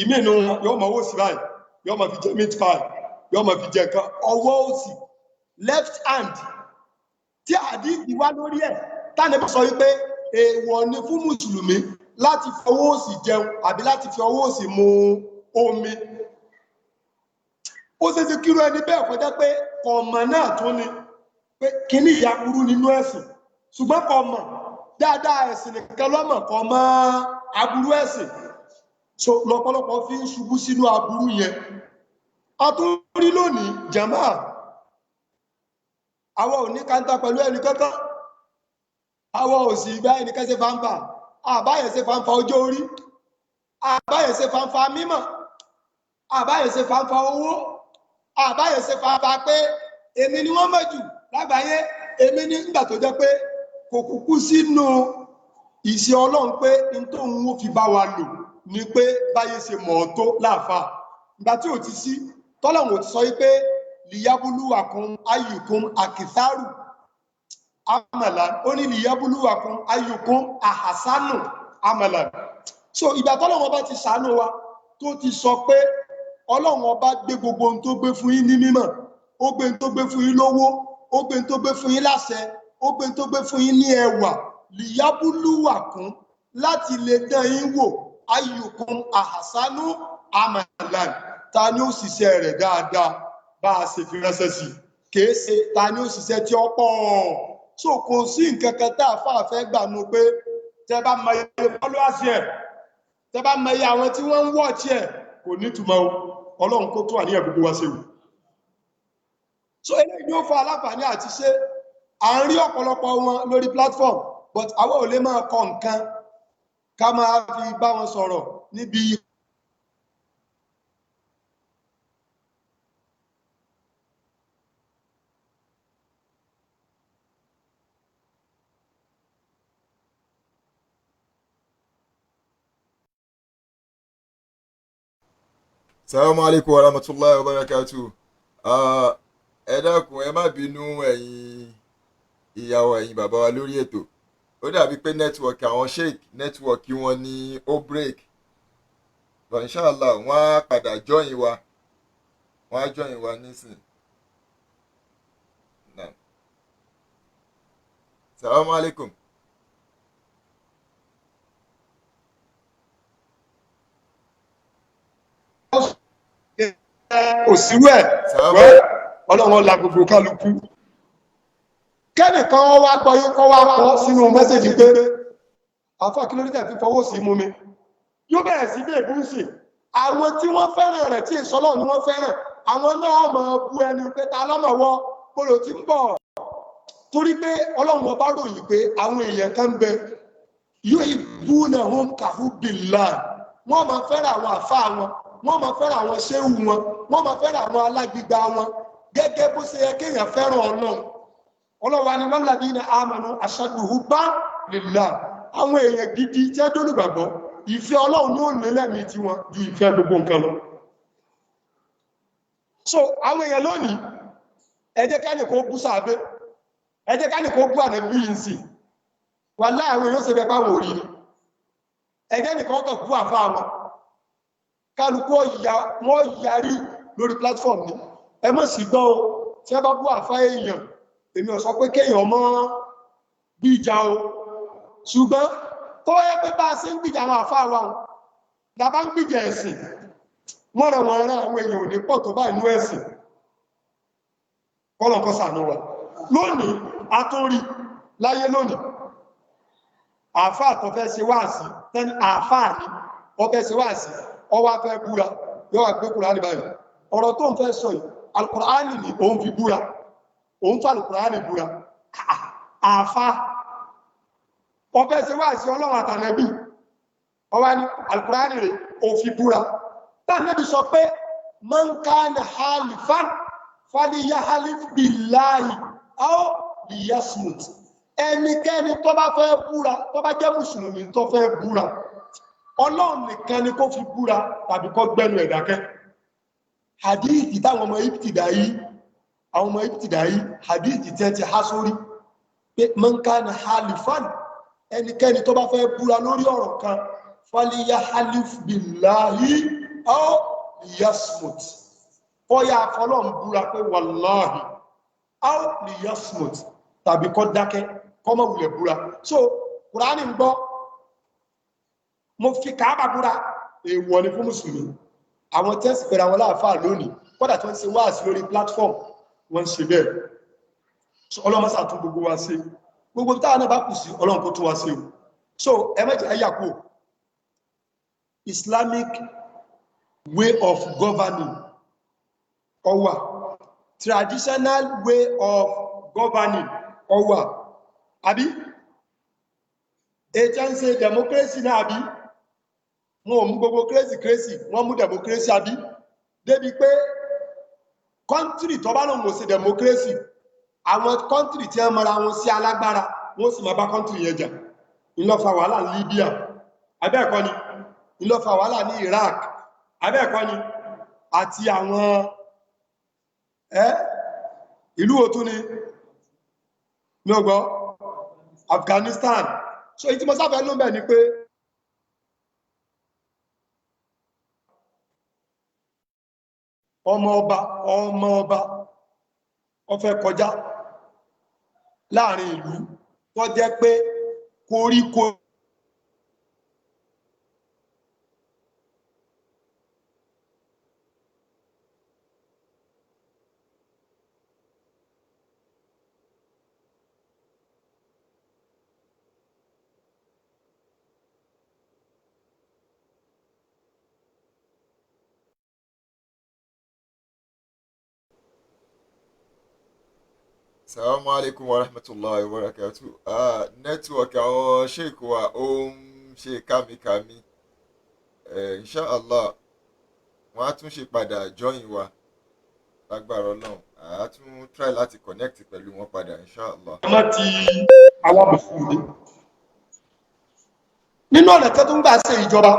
ìmínú yóò mọ̀ owó òsì báyìí yóò máa fi jẹ meat pie yóò máa fi jẹ nǹkan ọwọ́ òsì left hand tí àdíjì wá lórí ẹ̀ tánàbí sọ wípé èèwọ̀ ni fún mùsùlùmí láti fi ọwọ́ òsì jẹun àbí láti fi ọwọ́ òsì mu omi ó ṣe ti kíró ẹni bẹ́ẹ̀ kọjá pé ọmọ náà tún ni pé kíní ìyá burú nínú ẹ̀sìn ṣùgbọ́n kò mọ̀ dáadáa ẹ̀sìn nìkan lọ́mọ̀ kò mọ̀ aburú ẹ̀sìn so lọ́pọ̀lọpọ̀ fi ń ṣubú sínú aburú yẹn a tún rí lónìí jàmáà àwọn ò ní káńtà pẹ̀lú ẹni kankan àwọn ò sì bá ẹni kẹsẹ̀ fàǹfà àbáyẹ̀ ṣe fàǹfà ọjọ́ orí àbáyẹ̀ ṣe fàǹfà mímọ̀ àbáyẹ̀ ṣe fàǹfà owó àbáyẹ̀ ṣe fàǹfà pé èmi ni wọ́n mọ̀ jù lágbàáyé èmi ní ìgbà tó jẹ́ pé kò kúkú sínú ìṣe Ọlọ́run pé n tó ń wó fi bá wa lò ní pé báyé ṣe mọ̀ ọ́ tó láàfà ìgbà tí ò ti sí tọ́lọ́run ò ti sọ wípé liyabuluwakum ayyukum akitharu amalan ó ní liyabuluwakum ayyukum ahasanu amalan so ìgbà tọ́lọ́run ọba ti ṣàánú wa tó ti sọ pé Ọlọ́run ọba gbé gbogbo ohun tó gbé fún yín ní mímọ̀ ó gbé ohun tó gbé fún yín lówó ó gbé ohun tó gbé fún yín láṣẹ ó gbé ohun tó gbé fún yín ní ẹwà liyabuluwakum láti lè dán yín wò ayyukum ahasanu amalan ta ni ó ṣiṣẹ́ rẹ̀ dáadáa bá a ṣe fi ránṣẹ́ sí kìí ṣe ta ni ó ṣiṣẹ́ tí ó pọ̀ so kò sí nǹkan kan tá a fà fẹ́ gbà nù pé tẹ bá mọ iye followers ẹ̀ tẹ bá mọ iye àwọn tí wọ́n ń watch ẹ̀ kò ní túmọ̀ Ọlọ́run kó tó àníyàn gbogbo wa ṣe wù so eléyìí yóò fa aláǹfààní àti ṣe à ń rí ọ̀pọ̀lọpọ̀ wọn lórí platform but àwọn ò lè máa kọ nǹkan ká máa fi bá wọn sọ̀rọ̀ níbi Assalamu alaikum wa rahmatullahi wa barakatuh. Ẹ dákun ẹ má bínú ẹ̀yin ìyàwó ẹ̀yin bàbá wa lórí ètò. Ó dàbí pé nẹ́tíwọ̀kì àwọn sheik nẹ́tíwọ̀kì wọn ní ó break. But inshallah wọ́n á padà join wa. Wọ́n á join wa nísìn. Assalamu alaikum. òsìrú ẹ̀ Ọlọ́run la gbogbo kálukú kẹ́nìkan wá gbọ́ yín kọ́ wá kọ́ sínú mẹ́sẹ̀jì pé àfá kí ló rí tẹ̀ fi fọwọ́ sí mú mi yóò bẹ̀rẹ̀ sí bẹ́ẹ̀ bú sí àwọn tí wọ́n fẹ́ràn rẹ̀ tí ìsọ́lọ̀ ni wọ́n fẹ́ràn àwọn náà mọ̀ bú ẹni pé ta lọ́mọ̀wọ́ bólò tí ń bọ̀ torí pé Ọlọ́run ọba ròyìn pé àwọn èèyàn kan bẹ yóò bú náà wọn kàfú bìlá wọ́n máa fẹ́ràn àwọn àfá wọn wọ́n máa fẹ́ràn àwọn ṣéhù wọn wọ́n máa fẹ́ràn àwọn alágbígbá wọn gẹ́gẹ́ bó ṣe yẹ kéèyàn fẹ́ràn Ọlọ́run ni walladhina amanu ashaddu hubban lillah àwọn èèyàn gidi tí ẹ dólùgbàgbọ́ ìfẹ́ Ọlọ́run ní òní lẹ́mìí tí wọn ju ìfẹ́ gbogbo nǹkan lọ so àwọn èèyàn lónìí ẹ jẹ́ kẹ́ni kó bú sàábé ẹ jẹ́ ká ní kó bú ànábì yìí sí wà láàrin yóò ṣe bẹ báwọn òrí ni ẹgẹ́ nìkan kàn bú àfá wọn kálukú wọ́n yarí lórí platform ni ẹ mọ̀ sí gbọ́ tí ẹ bá bú àfá èèyàn èmi ò sọ pé kéèyàn mọ́ bí ìjà o ṣùgbọ́n tó yẹ pé bá a ṣe ń gbìjà àwọn àfá wa lábá ń gbìjà ẹ̀sìn wọ́n rẹ̀ wọ́n rán àwọn èèyàn ò ní pọ̀ tó bá inú ẹ̀sìn kọ́lọ̀kọ́ sànú wa lónìí a tún rí láyé lónìí àfáà tó fẹ́ ṣe wáàsí tẹ́ni àfáà ní wọ́n fẹ́ ṣe wáàsí ọwá fẹ́ búra yóò wà gbé Kùránì báyìí ọ̀rọ̀ tó ń fẹ́ sọ yìí Al-Kùránì ní òun fi búra òun tó Al-Kùránì búra àfáà wọ́n fẹ́ ṣe wáàsí Ọlọ́run àtànẹ́bì ọwá ní Al-Kùránì rẹ̀ òun fi búra tànẹ́bì sọ pé man kana halifan falyahlif billahi aw liyasmut ẹnikẹ́ni tó bá fẹ́ búra tó bá jẹ́ mùsùlùmí tó fẹ́ búra Ọlọ́run nìkan ni kó fi búra tàbí kó gbẹ́nu ẹ̀ dákẹ́ hadithi táwọn ọmọ ibtidayi hadithi tẹ́ ti há sórí pé man kana halifan ẹnikẹ́ni tó bá fẹ́ búra lórí ọ̀rọ̀ kan falyahlif billahi aw liyasmut kọ́yà fọlọ́n búra pé wallahi aw liyasmut tàbí kọ́ dákẹ́ kọ́mọ̀ wùlẹ̀ búra so Kùránì ń gbọ́ mo fi Káàbà búra èèwọ̀ ni fún mùsùlùmí àwọn tẹ́sì pẹ̀lú àwọn láàfáà lónìí kọ́dà tó ń ṣe wáàsí lórí platform wọ́n ń ṣe bẹ́ẹ̀ so ọlọ́mọ́sà tún gbogbo wa ṣe gbogbo táwọn náà bá kù sí Ọlọ́run kó tún wa ṣe so ẹ mẹ́jẹ̀ ayàkó Islamic way of governing ó wà traditional way of governing ó wà àbí ètò ń ṣe democracy náà àbí wọn ò mú gbogbo crazy wọ́n mú democracy àbí débi pé country tó bá lòun ò ṣe democracy àwọn country tí wọ́n mọ́ra wọn sí alágbára wọ́n sì máa bá country yẹn jà ìlọ́fà wàhálà ní Libya abẹ́ẹ̀kọ́ ni ìlọ́fà wàhálà ní Iraq abẹ́ẹ̀kọ́ ni àti àwọn ìlú òtún ni ní ọgbọ́ Afghanistan so ìtí mo sáfẹ́ ló bẹ̀ ni pé ọmọ ọba ó fẹ́ kọjá láàrin ìlú tó jẹ́ pé koríko Assalamu alaikum wa rahmatullahi wa barakatuh. Nẹ́tíwọ̀kì àwọn sheik wa ó ń ṣe kámikàmí. Inshallah, wọ́n á tún ṣe padà join wa lágbára Ọlọ́run. A tún try láti connect pẹ̀lú wọn padà inshallah. ọmọ ti alábùsùn nínú ọ̀nà tó tún gbà ṣe ìjọba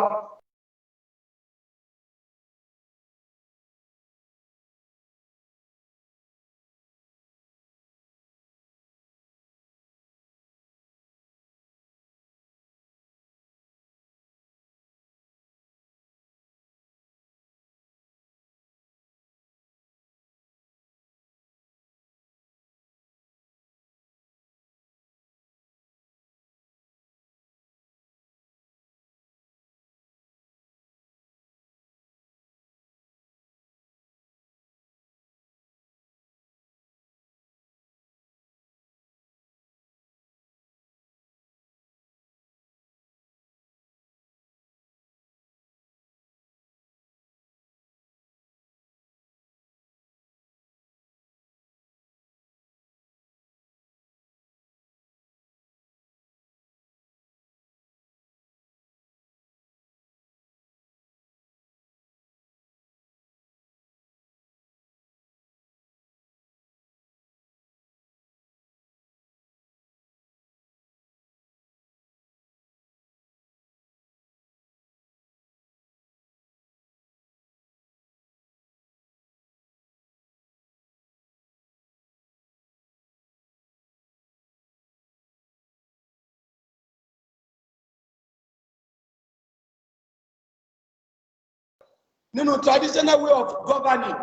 nínú traditional way of governing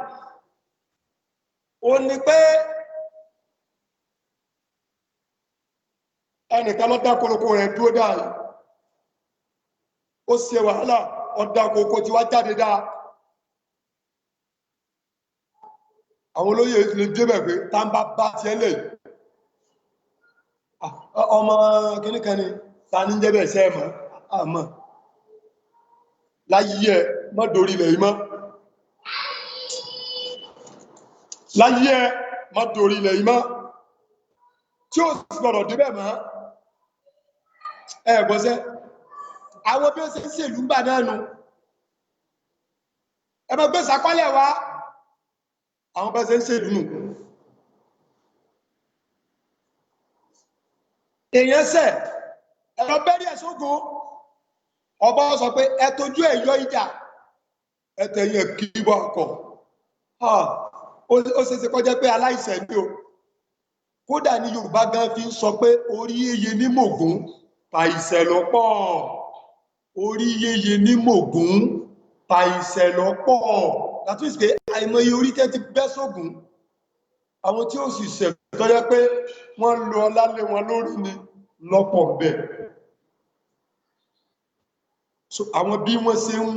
ó ní pé ẹnìkan ló dá koroko rẹ̀ dúró dáa ó ṣe wàhálà ọ̀dà kòkó tí wá jáde dáa àwọn olóyè lè débẹ̀ pé tá ń bá ti ẹlẹ̀ ọmọ kìnnìkan ni ta ní jẹ́bẹ̀ ṣẹ́ mọ́ àmọ́ láyé ẹ mọ́ dorí ilẹ̀ yìí mọ́ láyé ẹ mọ́ dorí ilẹ̀ yìí mọ́ tí ó sì gbọ́dọ̀ débẹ̀ mọ́ ẹ gbọ́sẹ́ àwọn bí ó ṣe ń ṣèlú ń bà náà nù ẹ mọ́ gbé sàkọ́lẹ̀ wá àwọn bá ṣe ń ṣèlú nù èèyàn ṣẹ̀ ẹ̀rọ bẹ́rí ẹ̀ṣógún ọba sọ pé ẹ tójú ẹ̀ yọ ìjà ẹ̀tẹ̀yìn kíbọ̀ ọkọ̀ ó ṣe ṣe kọjá pé aláìṣẹ̀ ní o kódà ní Yorùbá gan fi ń sọ pé orí yeye ní mògún tàìṣẹ̀ lọ́pọ̀ orí yeye ní mògún tàìṣẹ̀ lọ́pọ̀ látún ìsìnkè àìmọye orí tẹ́ ti bẹ́ sógún àwọn tí ó sì ṣẹ̀ tọ́já pé wọ́n lọ lálé wọn lórí ni lọ́pọ̀ bẹ́ẹ̀ so àwọn bí wọ́n ṣe ń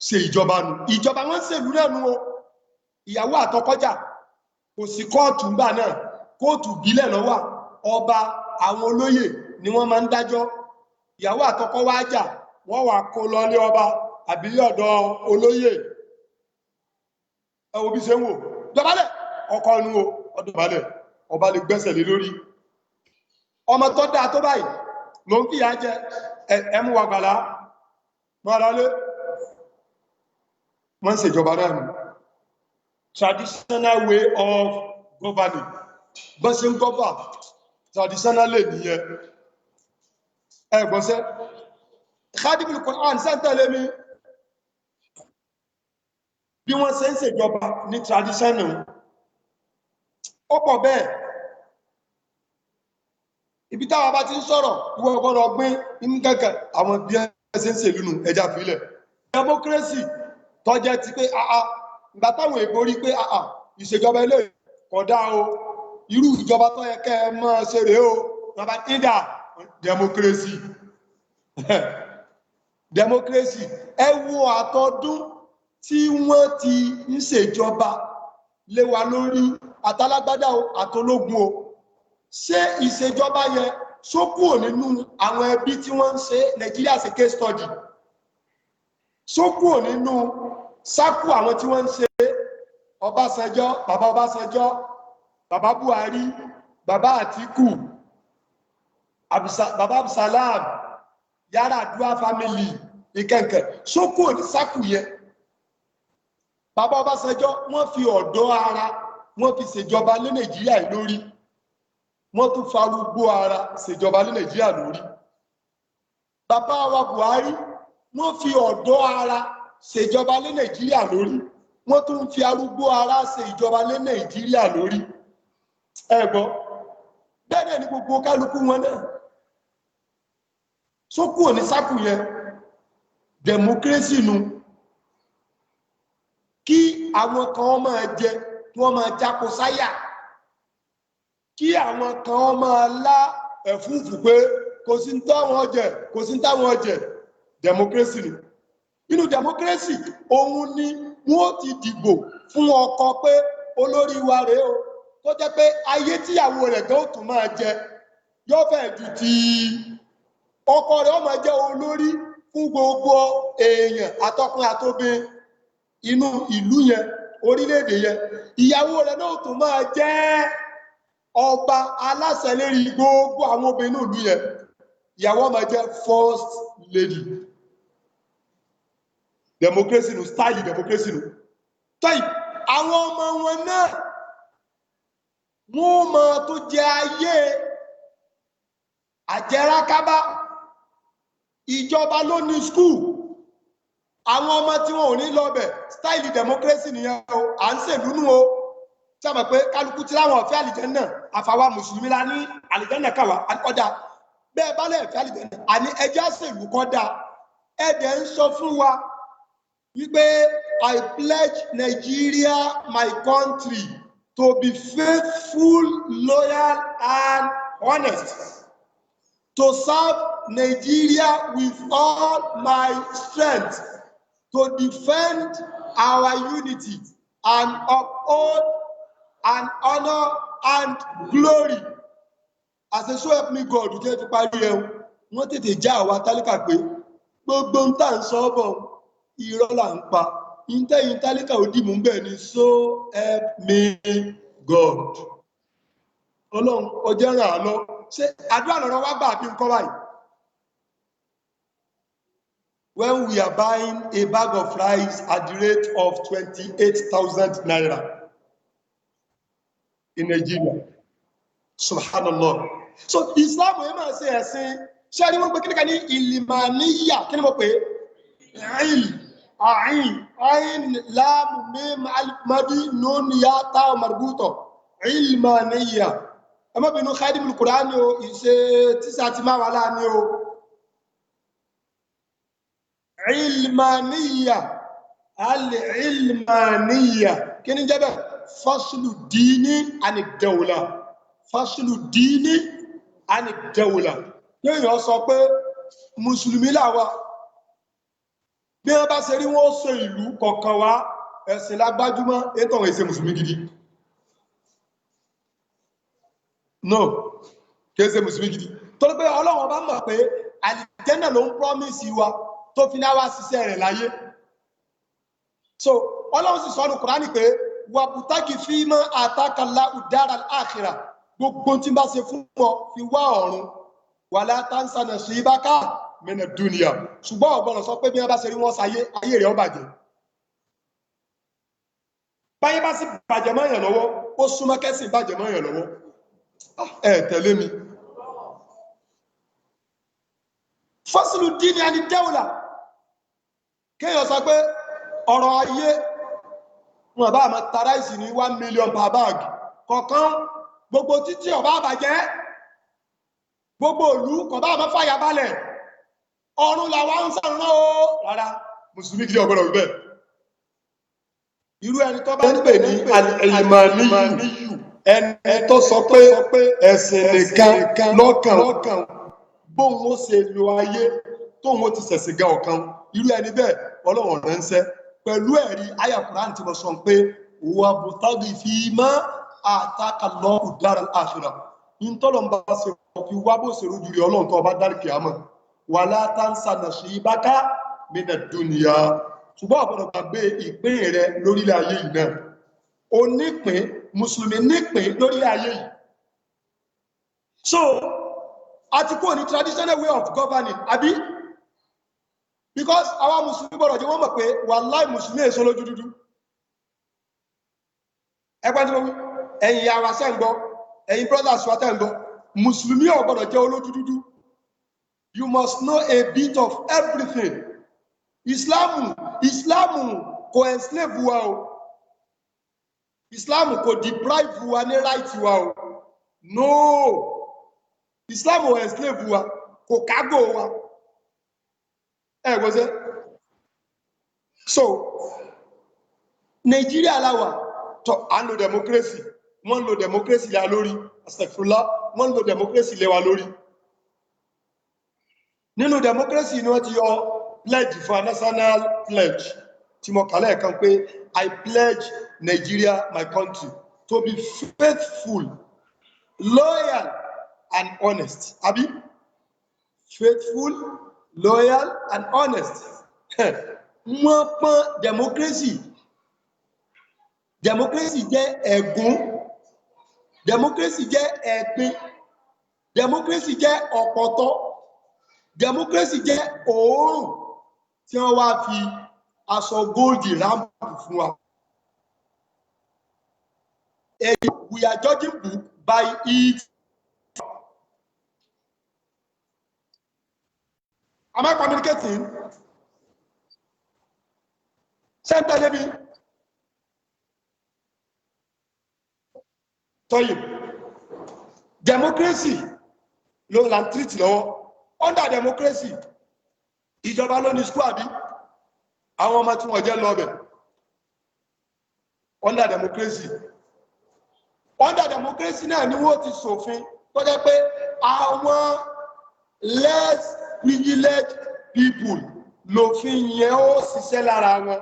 ṣe ìjọba nù ìjọba wọ́n ṣèlú náà nù o ìyàwó àtọkọjà kò sí kóòtù ńgbà náà kóòtù bílẹ̀ ló wà ọba àwọn olóyè ni wọ́n máa ń dájọ́ ìyàwó àtọkọ wá jà wọ́n wà kó lọ lé ọba àbí ọ̀dọ̀ olóyè ẹ wo bí ṣe ń wò dọ̀bálẹ̀ ọkọ nu o ọdọ̀bálẹ̀ ọba lè gbẹ́sẹ̀ lé lórí ọmọ tó dáa tó báyìí ló ń fìyà jẹ ẹmú wa gbàlá mọ́rálé wọ́n ń ṣèjọba náà nù traditional way of governing bọ́ ṣe ń gọ́bà traditional lè nìyẹn ẹgbọ́sẹ́ khadimul Qur'an sẹ́ntẹ̀lé mi bí wọ́n ṣe ń ṣèjọba ní traditional ó pọ̀ bẹ́ẹ̀ ibi táwọn bá ti ń sọ̀rọ̀ ìwọ ọgbọ́dọ̀ gbé inú kẹ́kẹ́ àwọn bí ẹsẹ̀ ń ṣèlú nù ẹja fílẹ̀ democracy tọ́jẹ́ ti pé ìgbà táwọn èèbó rí pé ìṣèjọba ilé kódà o irú ìjọba tó yẹ kẹ́ ẹ máa ṣe rèé o bàbá ìdá democracy democracy ẹ wo àtọdún tí wọ́n ti ń ṣèjọba lé wa lórí àtàlágbádá o àtológun o ṣé ìṣèjọba yẹn sókùò nínú àwọn ẹbí tí wọ́n ń ṣe Nàìjíríà ṣe case study sókùò nínú sákù àwọn tí wọ́n ń ṣe Ọbásanjọ́ bàbá Ọbásanjọ́ bàbá Buhari bàbá Àtíkù bàbá Abdulsalam Yar'Adua family ìkẹ̀kẹ̀ sókùò ní sákù yẹn bàbá Ọbásanjọ́ wọ́n fi ọ̀dọ́ ara wọ́n fi ṣèjọba lé Nàìjíríà lórí wọ́n tún farúgbó ara ṣèjọba ní Nàìjíríà lórí bàbá wa Buhari wọ́n fi ọ̀dọ́ ara ṣèjọba ní Nàìjíríà lórí wọ́n tún fi arúgbó ara ṣe ìjọba ní Nàìjíríà lórí ẹ̀gbọ́ bẹ́ẹ̀ ni gbogbo kálukú wọn náà sókù òní sákù yẹn democracy nu kí àwọn kan máa jẹ kí wọ́n máa jáko sáyà kí àwọn kan máa lá ẹ̀fúùfù pé kò sí táwọn jẹ kò sí táwọn jẹ democracy ni nínú democracy òun ni wọ́n ti dìbò fún ọkọ pé olórí wa rèé o tó jẹ́ pé ayé tíyàwó rẹ̀ gan ó tún máa jẹ yóò fẹ́ ju ti ọkọ rẹ̀ ó máa jẹ́ olórí fún gbogbo èèyàn àtọkùnrin àtobìn inú ìlú yẹn orílẹ̀-èdè yẹn ìyàwó rẹ̀ náà tún máa jẹ́ ọba aláṣẹ lérí gbogbo àwọn obìnrin ìlú yẹn ìyàwó máa jẹ́ first lady democracy nù style democracy nù tọ́yì àwọn ọmọ wọn náà wọ́n máa tó jẹ ayé àjẹrákábá ìjọba ló ní school àwọn ọmọ tí wọn ò ní lọ́bẹ̀ style democracy nìyẹn o à ń ṣèlú nù o tí a mọ̀ pé kálukú tí láwọn ọ̀fẹ́ àlìjẹ́nà àfàwà mùsùlùmí la ní àlìjẹ́nà kàwà ọjà bẹ́ẹ̀ bá lẹ́ẹ̀fẹ́ àlìjẹ́nà àní ẹjẹ́ ṣèlú kọ́dà ẹ̀dẹ̀ ń sọ fún wa wípé I pledge Nigeria, my country, to be faithful, loyal and honest, to serve Nigeria with all my strength, to defend our unity and uphold and honor and glory. As a so help me God, jẹ́ ti parí ẹ̀ wọ́n tètè já àwa tálíkà pé gbogbo ń tà ń sọ bọ̀ irọ́ là ń pa ìtẹ́yìn tálíkà ò dìmú bẹ́ẹ̀ ni so help me God. Ọlọ́run ọjọ́ ràn án lọ ṣé àdúrà lọ́rọ̀ wá gbà bí nǹkan báyìí. When we are buying a bag of rice at the rate of 28,000 naira in Nigeria, subhanallah. So Islam yẹn máa ṣe ẹ̀sìn ṣé ni wọ́n pe kíni kan ní ìlìmàníyà kí ni mo pè é ain lam mim alif madi nun ya ta marbuto ìlìmàníyà ẹ má bínú khadimul Qur'an o ìṣe tíṣà ti máa wà láàánú o ìlìmàníyà al-ìlìmàníyà kí ni jẹ́ bẹ́ẹ̀ faslu dini ani dawla faslu dini ani dawla kéèyàn sọ pé mùsùlùmí làwa bí wọ́n bá ṣe rí wọ́n sọ ìlú kọ̀ọ̀kan wá ẹ̀sìn lágbájúmọ́ ètò àwọn èsè mùsùlùmí gidi no kìí ṣe mùsùlùmí gidi torí pé Ọlọ́run bá mọ̀ pé àlìjẹ́nà ló ń promise wa tó fi náà wá ṣiṣẹ́ rẹ̀ láyé so Ọlọ́run sì sọ́nù Kùránì pé wàbùtákì fíìmọ́ àtàkàlá udara àkhírà gbogbo tí bá ṣe fún ọ fi wá ọ̀run wà látàǹsà nà sí ibáká mẹ́nà dúnìyà ṣùgbọ́n ọ̀gbọ́n sọ pé bí wọ́n bá ṣe rí wọ́n sáyé ayé rẹ̀ ó bàjẹ́ báyé bá sì bàjẹ́ mọ́yàn lọ́wọ́ ó súnmọ́ kẹ́sìn bàjẹ́ mọ́yàn lọ́wọ́ ẹ tẹ̀lé mi fọ́sílù dín ní àní dẹ́wùlà kéèyàn sọ pé ọ̀rọ̀ ayé wọn bá máa ta ráìsì ní 1 million per bag kọ̀ọ̀kan gbogbo títí ọba àbàjẹ́ gbogbo ìlú kọ̀ọ̀bá máa fàyà balẹ̀ ọ̀run làwọn ń sàrán o rárá mùsùlùmí gidi ọgbọ́dọ̀ wíbẹ̀ irú ẹni tó bá ń pè ní al-ilmaniyu ẹni tó sọ pé ẹ̀sìn nìkan lọ́kàn bóun ó ṣe lo ayé tóun ó ti ṣẹ̀sìn gan ọ̀kan irú ẹni bẹ́ẹ̀ Ọlọ́run ránṣẹ́ pẹ̀lú ẹ̀rí àyá Kùránì tí mo sọ pé wà bùtàgì fi mọ́ àtàkàlọ́ udara al-akhira ìntọ́lọ̀mbá ṣe fi wá bó ṣe rújú rí Ọlọ́run tó bá dárí kìámọ̀ wà látàǹsà nasibaka mina dunya ṣùgbọ́n ọ̀pọ̀lọpọ̀ gbàgbé ìpín rẹ lórílẹ̀ ayé yìí náà o nípín mùsùlùmí nípín lórílẹ̀ ayé yìí so a ti kúrò ní traditional way of governing àbí because àwọn mùsùlùmí gbọ́dọ̀ jẹ́ wọ́n mọ̀ pé wàláì mùsùlùmí èso lójú dúdú ẹgbẹ́ tí mo wí ẹ̀yin ara ṣẹ́ ń gbọ́ ẹ̀yin brothers wa tẹ́ ń gbọ́ mùsùlùmí ò gbọ́dọ̀ jẹ́ olójú dúdú you must know a bit of everything Islam kò enslave wa o Islam kò deprive wa ní right wa o no Islam kò enslave wa kò kágò wa gbọ́sẹ̀ so Nigeria láwà tó à ń lo democracy wọ́n lo democracy lé wa lórí astagfirullah wọ́n lo democracy lé wa lórí nínú democracy ni wọ́n ti yọ pledge for national pledge tí mo kàlẹ̀ kan pé I pledge Nigeria my country to be faithful loyal and honest abi faithful loyal and honest wọ́n pọ́n democracy jẹ́ ẹ̀gún democracy jẹ́ ẹ̀pin democracy jẹ́ ọ̀pọ̀tọ́ democracy jẹ́ òórùn tí wọ́n wá fi aṣọ góòdì rámpù fún wa we are judging book by its am I communicating? Center Debi. Toyib. Democracy ló ń treat lọ́wọ́. Under democracy, ìjọba ló ní school àbí? àwọn ọmọ tí wọ́n jẹ́ lọ́bẹ̀ under democracy náà ni wọ́n ti ṣòfin tó jẹ́ pé àwọn less privileged people lòfin yẹn ó ṣiṣẹ́ lára wọn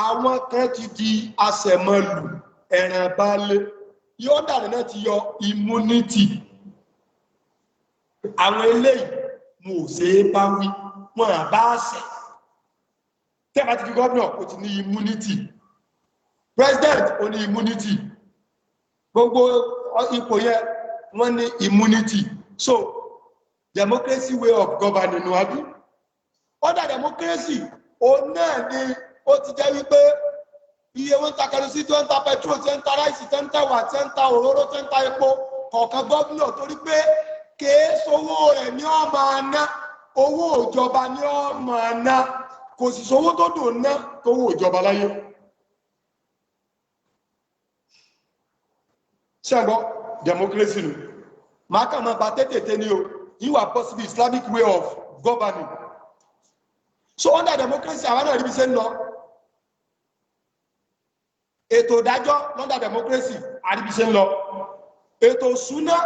àwọn kan ti di àṣẹmọlù ẹ̀ràn balẹ̀ yóò dàrí náà ti yọ immunity àwọn eléyìí mo ṣe é bá wí wọn àbá àṣẹ tẹ́bà ti di gọ́ọ̀nà ó ti ní immunity president ó ní immunity gbogbo ipò yẹn wọ́n ní immunity so democracy way of governing no abi under democracy ó náà ni ó ti jẹ́ wípé iye wọ́n ta kerosene tí wọ́n ta petrol tí wọ́n ta ráìsì tí wọ́n ta wà tí wọ́n ta òróró tí wọ́n ta epo kọ̀ọ̀kan gọ́ọ̀nà torí pé kèé sówó rẹ̀ ní ó máa ná owó ìjọba ní ó máa ná kò sì sówó tó dùn ná tówó ìjọba láyé ṣẹ́gbọ́ democracy nù máa kà máa bá tètè ní o you are possible Islamic way of governing so under democracy àwọn náà rí bí ṣe ń lọ ètò ìdájọ́ under democracy àríbí ṣe ń lọ ètò ìṣúná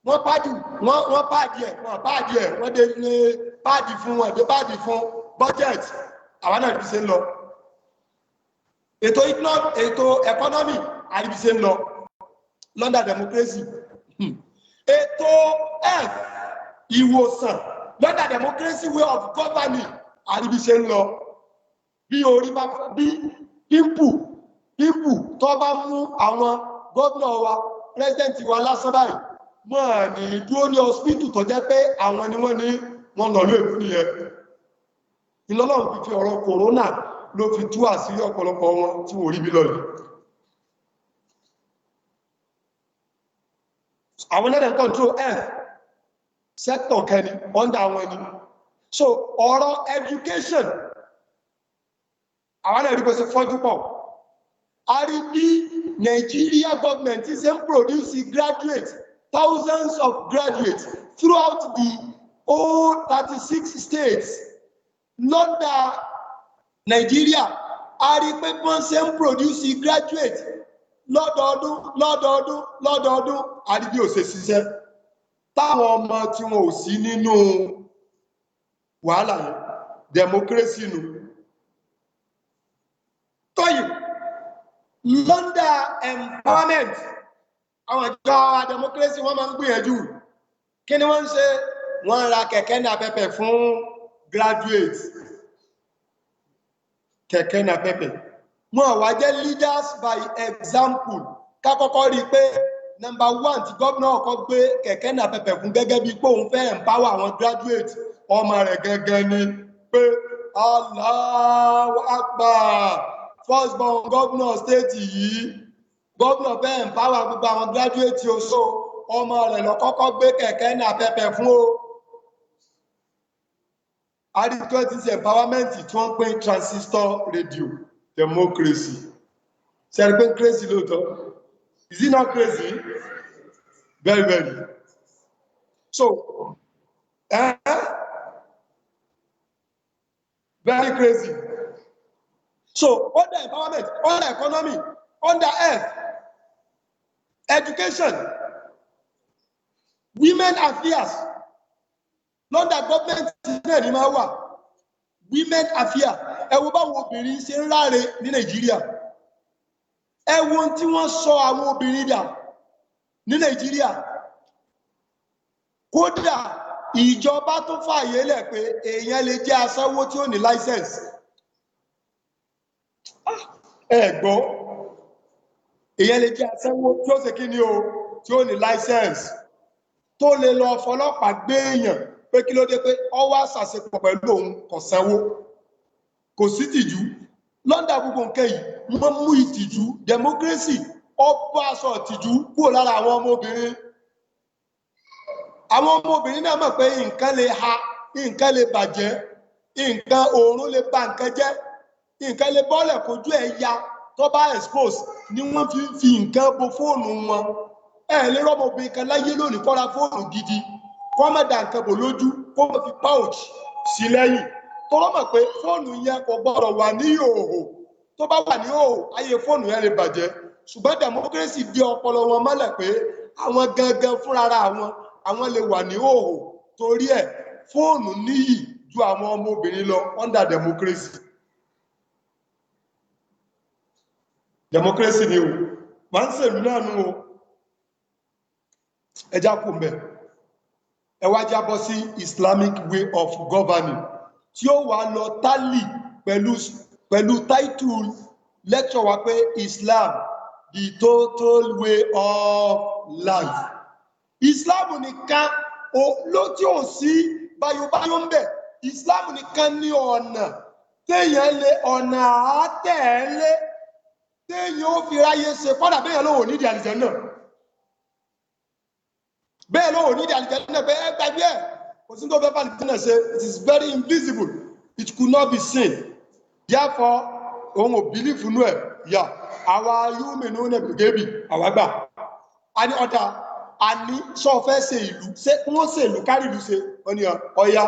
wọ́n pàdì ẹ̀ wọ́n dé ní pàdì fún wọn dé pàdì fún budget àwọn náà rí bí ṣe ń lọ ètò economy àríbí ṣe ń lọ under democracy ètò health ìwòsàn under democracy way of governing àríbí ṣe ń lọ bí orí bá bí pípù tó bá mú àwọn gómìnà wa president wa lásán báyìí wọ́n ní dúró ní hospital tó jẹ́ pé àwọn ni wọ́n ní wọ́n lọ lóòkú nìyẹn ìlọ́lọ́run fi ọ̀rọ̀ corona ló fi tú àṣírí ọ̀pọ̀lọpọ̀ wọn tí wọ́n rí bí lọ́lẹ̀ àwọn náà control health sector kẹni under wọn ni so ọ̀rọ̀ education àwọn náà rí bó ṣe fọ́jú pọ̀ a rí bí Nigeria government is producing graduates thousands of graduates throughout the whole 36 states lọ́dà Nigeria a rí pé wọ́n ṣe ń produce graduates lọ́dọọdún a rí bí ó ṣe ṣiṣẹ́ táwọn ọmọ tí wọn ò sí nínú wàhálà yẹn democracy nù tọ́yìn London empowerment àwọn ìjọ democracy wọ́n máa ń gbìyànjú kí ni wọ́n ń ṣe wọ́n ra kẹ̀kẹ́ napẹ́pẹ́ fún graduates kẹ̀kẹ́ napẹ́pẹ́ wọ́n wá jẹ́ leaders by example kákọ́kọ́ rí pé number 1 tí gómìnà ọkọ̀ gbé kẹ̀kẹ́ napẹ́pẹ́ fún gẹ́gẹ́ bí pé òun fẹ́ empower àwọn graduates ọmọ rẹ̀ gẹ́gẹ́ ni pé Allahu Akbar first born governor state yìí governor fẹ́ empower gbogbo àwọn graduate oṣó ọmọ rẹ̀ lọ kọ́kọ́ gbé kẹ̀kẹ́ napẹ́pẹ́ fún o adequate empowerment tí wọ́n pè transistor radio democracy ṣe rí pé crazy lóòótọ́ is it not crazy very very so very crazy so under empowerment under economy under health education women affairs London government náà ni máa wà women affairs ẹ wo báwọn obìnrin ṣe ń ráre ní Nàìjíríà ẹ wo tí wọ́n sọ àwọn obìnrin dà ní Nàìjíríà kódà ìjọba tó fààyè lẹ̀ pé èèyàn lè jẹ́ aṣẹ́wó tí ó ní license ẹ gbọ́ èèyàn lè jẹ́ aṣẹ́wó tí ó ṣe kí ni o tí ó ní license tó lè lọ fọlọ́pàá gbé èèyàn pé kí ló dé pé ó wá ṣàṣepọ̀ pẹ̀lú òun kò sanwó kò sí tìjú London gbogbo nǹkan yìí wọ́n mú ìtìjú democracy ó bá aṣọ ìtìjú kúrò lára àwọn ọmọbìnrin náà mọ̀ pé nǹkan lè ha nǹkan lè bàjẹ́ nǹkan òórùn lè ba nǹkan jẹ́ nǹkan lè bọ́lẹ̀ kojú ẹ̀ ya tó bá expose ni wọ́n fi nǹkan bo fóònù wọn lè rọ́mọbìnrin kan láyé lónìí kọ́ra fóònù gidi kó má da nǹkan bò lójú kó má fi pouch sí lẹ́yìn tó mọ̀ pé fóònù yẹn kò gbọ́dọ̀ wà ní ìhòòhò tó bá wà ní ìhòòhò ayé fóònù yẹn lè bàjẹ́ ṣùgbọ́n democracy di ọpọlọ wọn mọ́lẹ̀ pé àwọn gangan fúnra àwọn lè wà ní ìhòòhò torí ẹ̀ fóònù níyì ju àwọn ọmọbìnrin lọ under democracy ni o máa ń ṣèlú náà nú o ẹjá kò mẹ́ ẹ wá jábọ́ sí Islamic way of governing tí ó wà lọ tálì pẹ̀lú title lecture wa pé Islam the total way of life. Islam nìkan ló tí ò sí báyọ̀báyọ̀ ń bẹ̀. Islam nìkan ní ọ̀nà téèyàn lè ọ̀nà àátẹ̀ẹ́lé téèyàn ó fi ráyé ṣe kọ́dà béèyàn lówó nídìí àlìjẹ́ náà. Bẹ́ẹ̀ lówó nídìí àlìjẹ́ náà pé ẹ gbàgbé ẹ̀ kò sí tó fẹ́ bá àlìjẹ́ náà ṣe. It is very invisible. It could not be seen. Therefore, òun ò bìlífù nú ẹ̀ yà àwa yóò mẹ́nu ní ẹ̀bùgẹ́bì àwágbà. A ní ọ̀dà a ní sọ fẹ́ ṣe ìlú ṣé wọ́n ṣe ìlú kárí ìlú ṣe ọ̀yà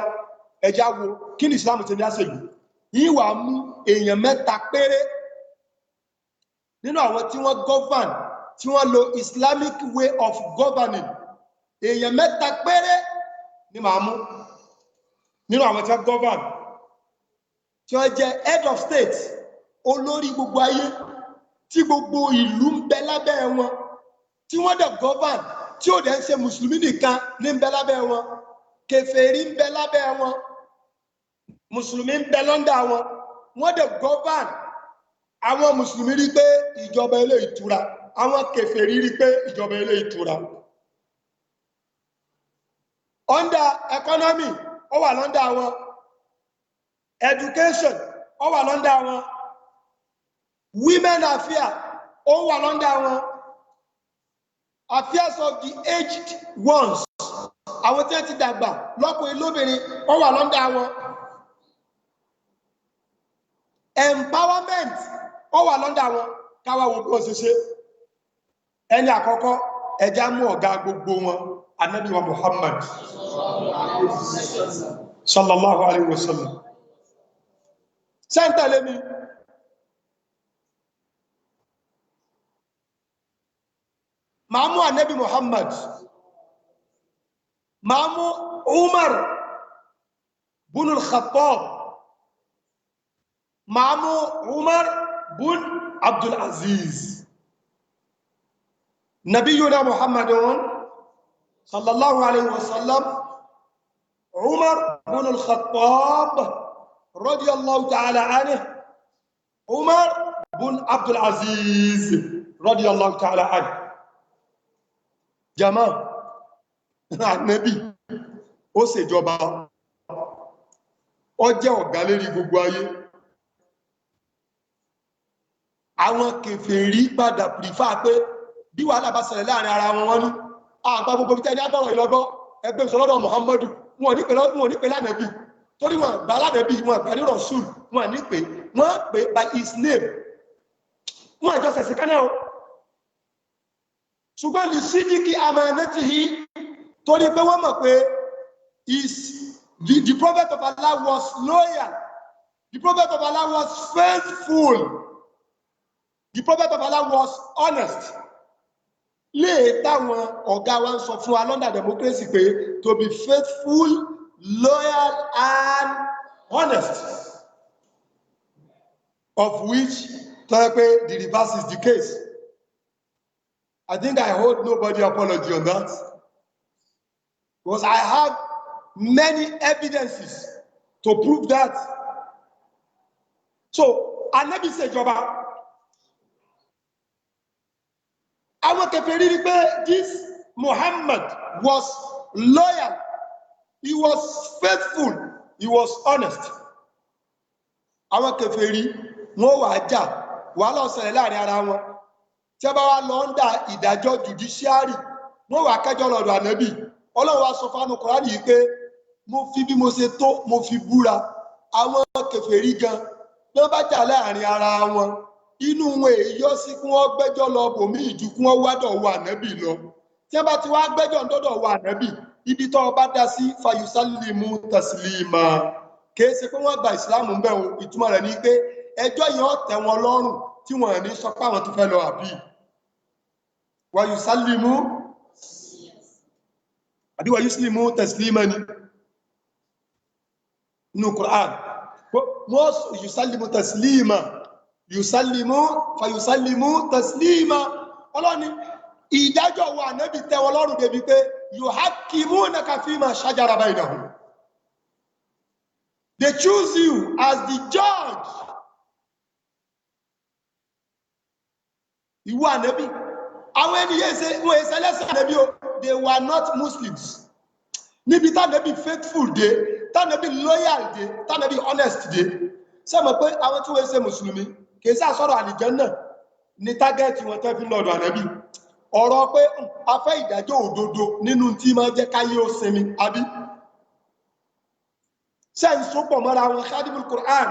ẹja wo kí ni Islam ṣe ní àṣẹ ìlú yìí wà mú èèyàn mẹ́ta péré nínú àwọn tí wọ́n govern tí wọ́n lo Islamic way of governing èèyàn mẹ́ta péré ni màá mú nínú àwọn tí wọ́n govern tí wọ́n jẹ́ head of state olórí gbogbo ayé tí gbogbo ìlú ń bẹ lábẹ́ wọn tí wọ́n dẹ̀ govern tí ó dẹ̀ ń ṣe mùsùlùmí nìkan ní ń bẹ lábẹ́ wọn kèfèrí ń bẹ lábẹ́ wọn mùsùlùmí ń bẹ lọ́ndà wọn wọ́n dẹ̀ govern àwọn mùsùlùmí rí pé ìjọba ilé ìtura àwọn kèfèrí rí pé ìjọba ilé ìtura under economy ó wà lọ́ndà wọn education ó wà lọ́ndà wọn women affairs ó wà lọ́ndà wọn affairs of the aged ones àwọn tí wọ́n ti dàgbà lọ́kùnrin lóbìnrin ó wà lọ́ndà wọn empowerment ó wà lọ́ndà wọn káwá wo bí wọ́n ṣe ṣe ẹni àkọ́kọ́ ẹja mú ọ̀gá gbogbo wọn Ànábì wa Muhammad sallallahu alaihi wasallam sẹ́ńtà lémi máa mú Ànábì Muhammad máa mú Umar bunul Khattab máa mú Umar bun Abdul Aziz nabiyuna Muhammadun sallallahu alaihi wasallam Umar bunul Khattab radiyallahu ta'ala anhu Umar bun Abdul Aziz radiyallahu ta'ala anhu jama Ànábì ó ṣèjọba ó jẹ́ ọ̀gá lérí gbogbo ayé àwọn kèfèrí padà prefer pé bí wàhálà bá ṣẹlẹ̀ láàrin ara wọn ní àgbà gbogbo bí tẹ́lẹ̀ àtọ̀rọ̀ ìlọ́gọ́ ẹgbẹ́ ìṣọ́lọ́dọ̀ Muhammadu wọn ní pé lánàbí torí wọn gbà lánàbí wọn gbà ní Rasul wọn ní pé wọ́n pè by his name wọn àjọ sẹ̀sẹ̀ kan náà ṣùgbọ́n ní sídìkì amanatihi torí pé wọ́n mọ̀ pé the prophet of Allah was loyal, the prophet of Allah was faithful, the prophet of Allah was honest. Lè táwọn ọ̀gá wa ń sọ fún wa lọ́ndà democracy pé to be faithful, loyal and honest, of which the reverse is the case. I think I hold nobody apology on that because I have many evidences to prove that. So Ànábì ṣèjọba àwọn kèfèrí rí pé this Muhammad was loyal, he was faithful, he was honest. Àwọn kèfèrí wọ́n wà jà wà lọ ṣẹlẹ̀ láàrin ara wọn tí a bá wá lọ ń dá ìdájọ́ judiciary wọ́n wà kẹjọ́ lọ́dọ̀ Ànábì Ọlọ́run wá sọ fánú Kùránì yìí pé mo fi bí mo ṣe tó mo fi búra àwọn kèfèrí gan ló bá jà láàrin ara wọn inú wọn èyọ́ sí kí wọ́n gbẹ́jọ́ lọ bòmí ìjú kí wọ́n wádọ̀ wọ Ànábì lọ tí wọ́n bá ti wá gbẹ́jọ́ dọ́dọ̀ wọ Ànábì ibi tó bá dá sí fayusalimu taslima kìí ṣe pé wọ́n gba ìsìláàmù ń bẹ̀ o, ìtumọ̀ rẹ̀ ni pé ẹjọ́ yẹn ó tẹ́ wọn lọ́rùn tí wọ́n ní sọ pé àwọn tó fẹ́ lọ àbí wa yusallimu àbí wa yuslimu taslima ni nínú Qur'an wọ́n yusallimu taslima yusallimu fa yusallimu taslima ọlọ́ni ìdájọ́ wa Ànábì tẹ́ wọn lọ́rùn débi pé yuhakkimunaka fima shajara bainahum. They choose you as the judge. Ìwọ Ànábì. Àwọn ènìyàn wọ́n èsẹ̀ lẹ́sẹ̀ Ànábì o. They were not Muslims. Níbi t'Ànábì faithful dé, t'Ànábì loyal dé, t'Ànábì honest dé. Ṣé mọ̀ pé àwọn tí wọ́n ṣe Mùsùlùmí kìí sá sọ̀rọ̀ àlìjánnà ní tágẹ́ẹ̀tì wọn tẹ́ fi lọ́dọ̀ Ànábì. Ọ̀rọ̀ pé a fẹ́ ìdájọ́ òdodo nínú tí máa jẹ́ káyé ó sinmi, àbí? Ṣé ń sopọ̀ mọ́ra wọn Khadimul Qur'an?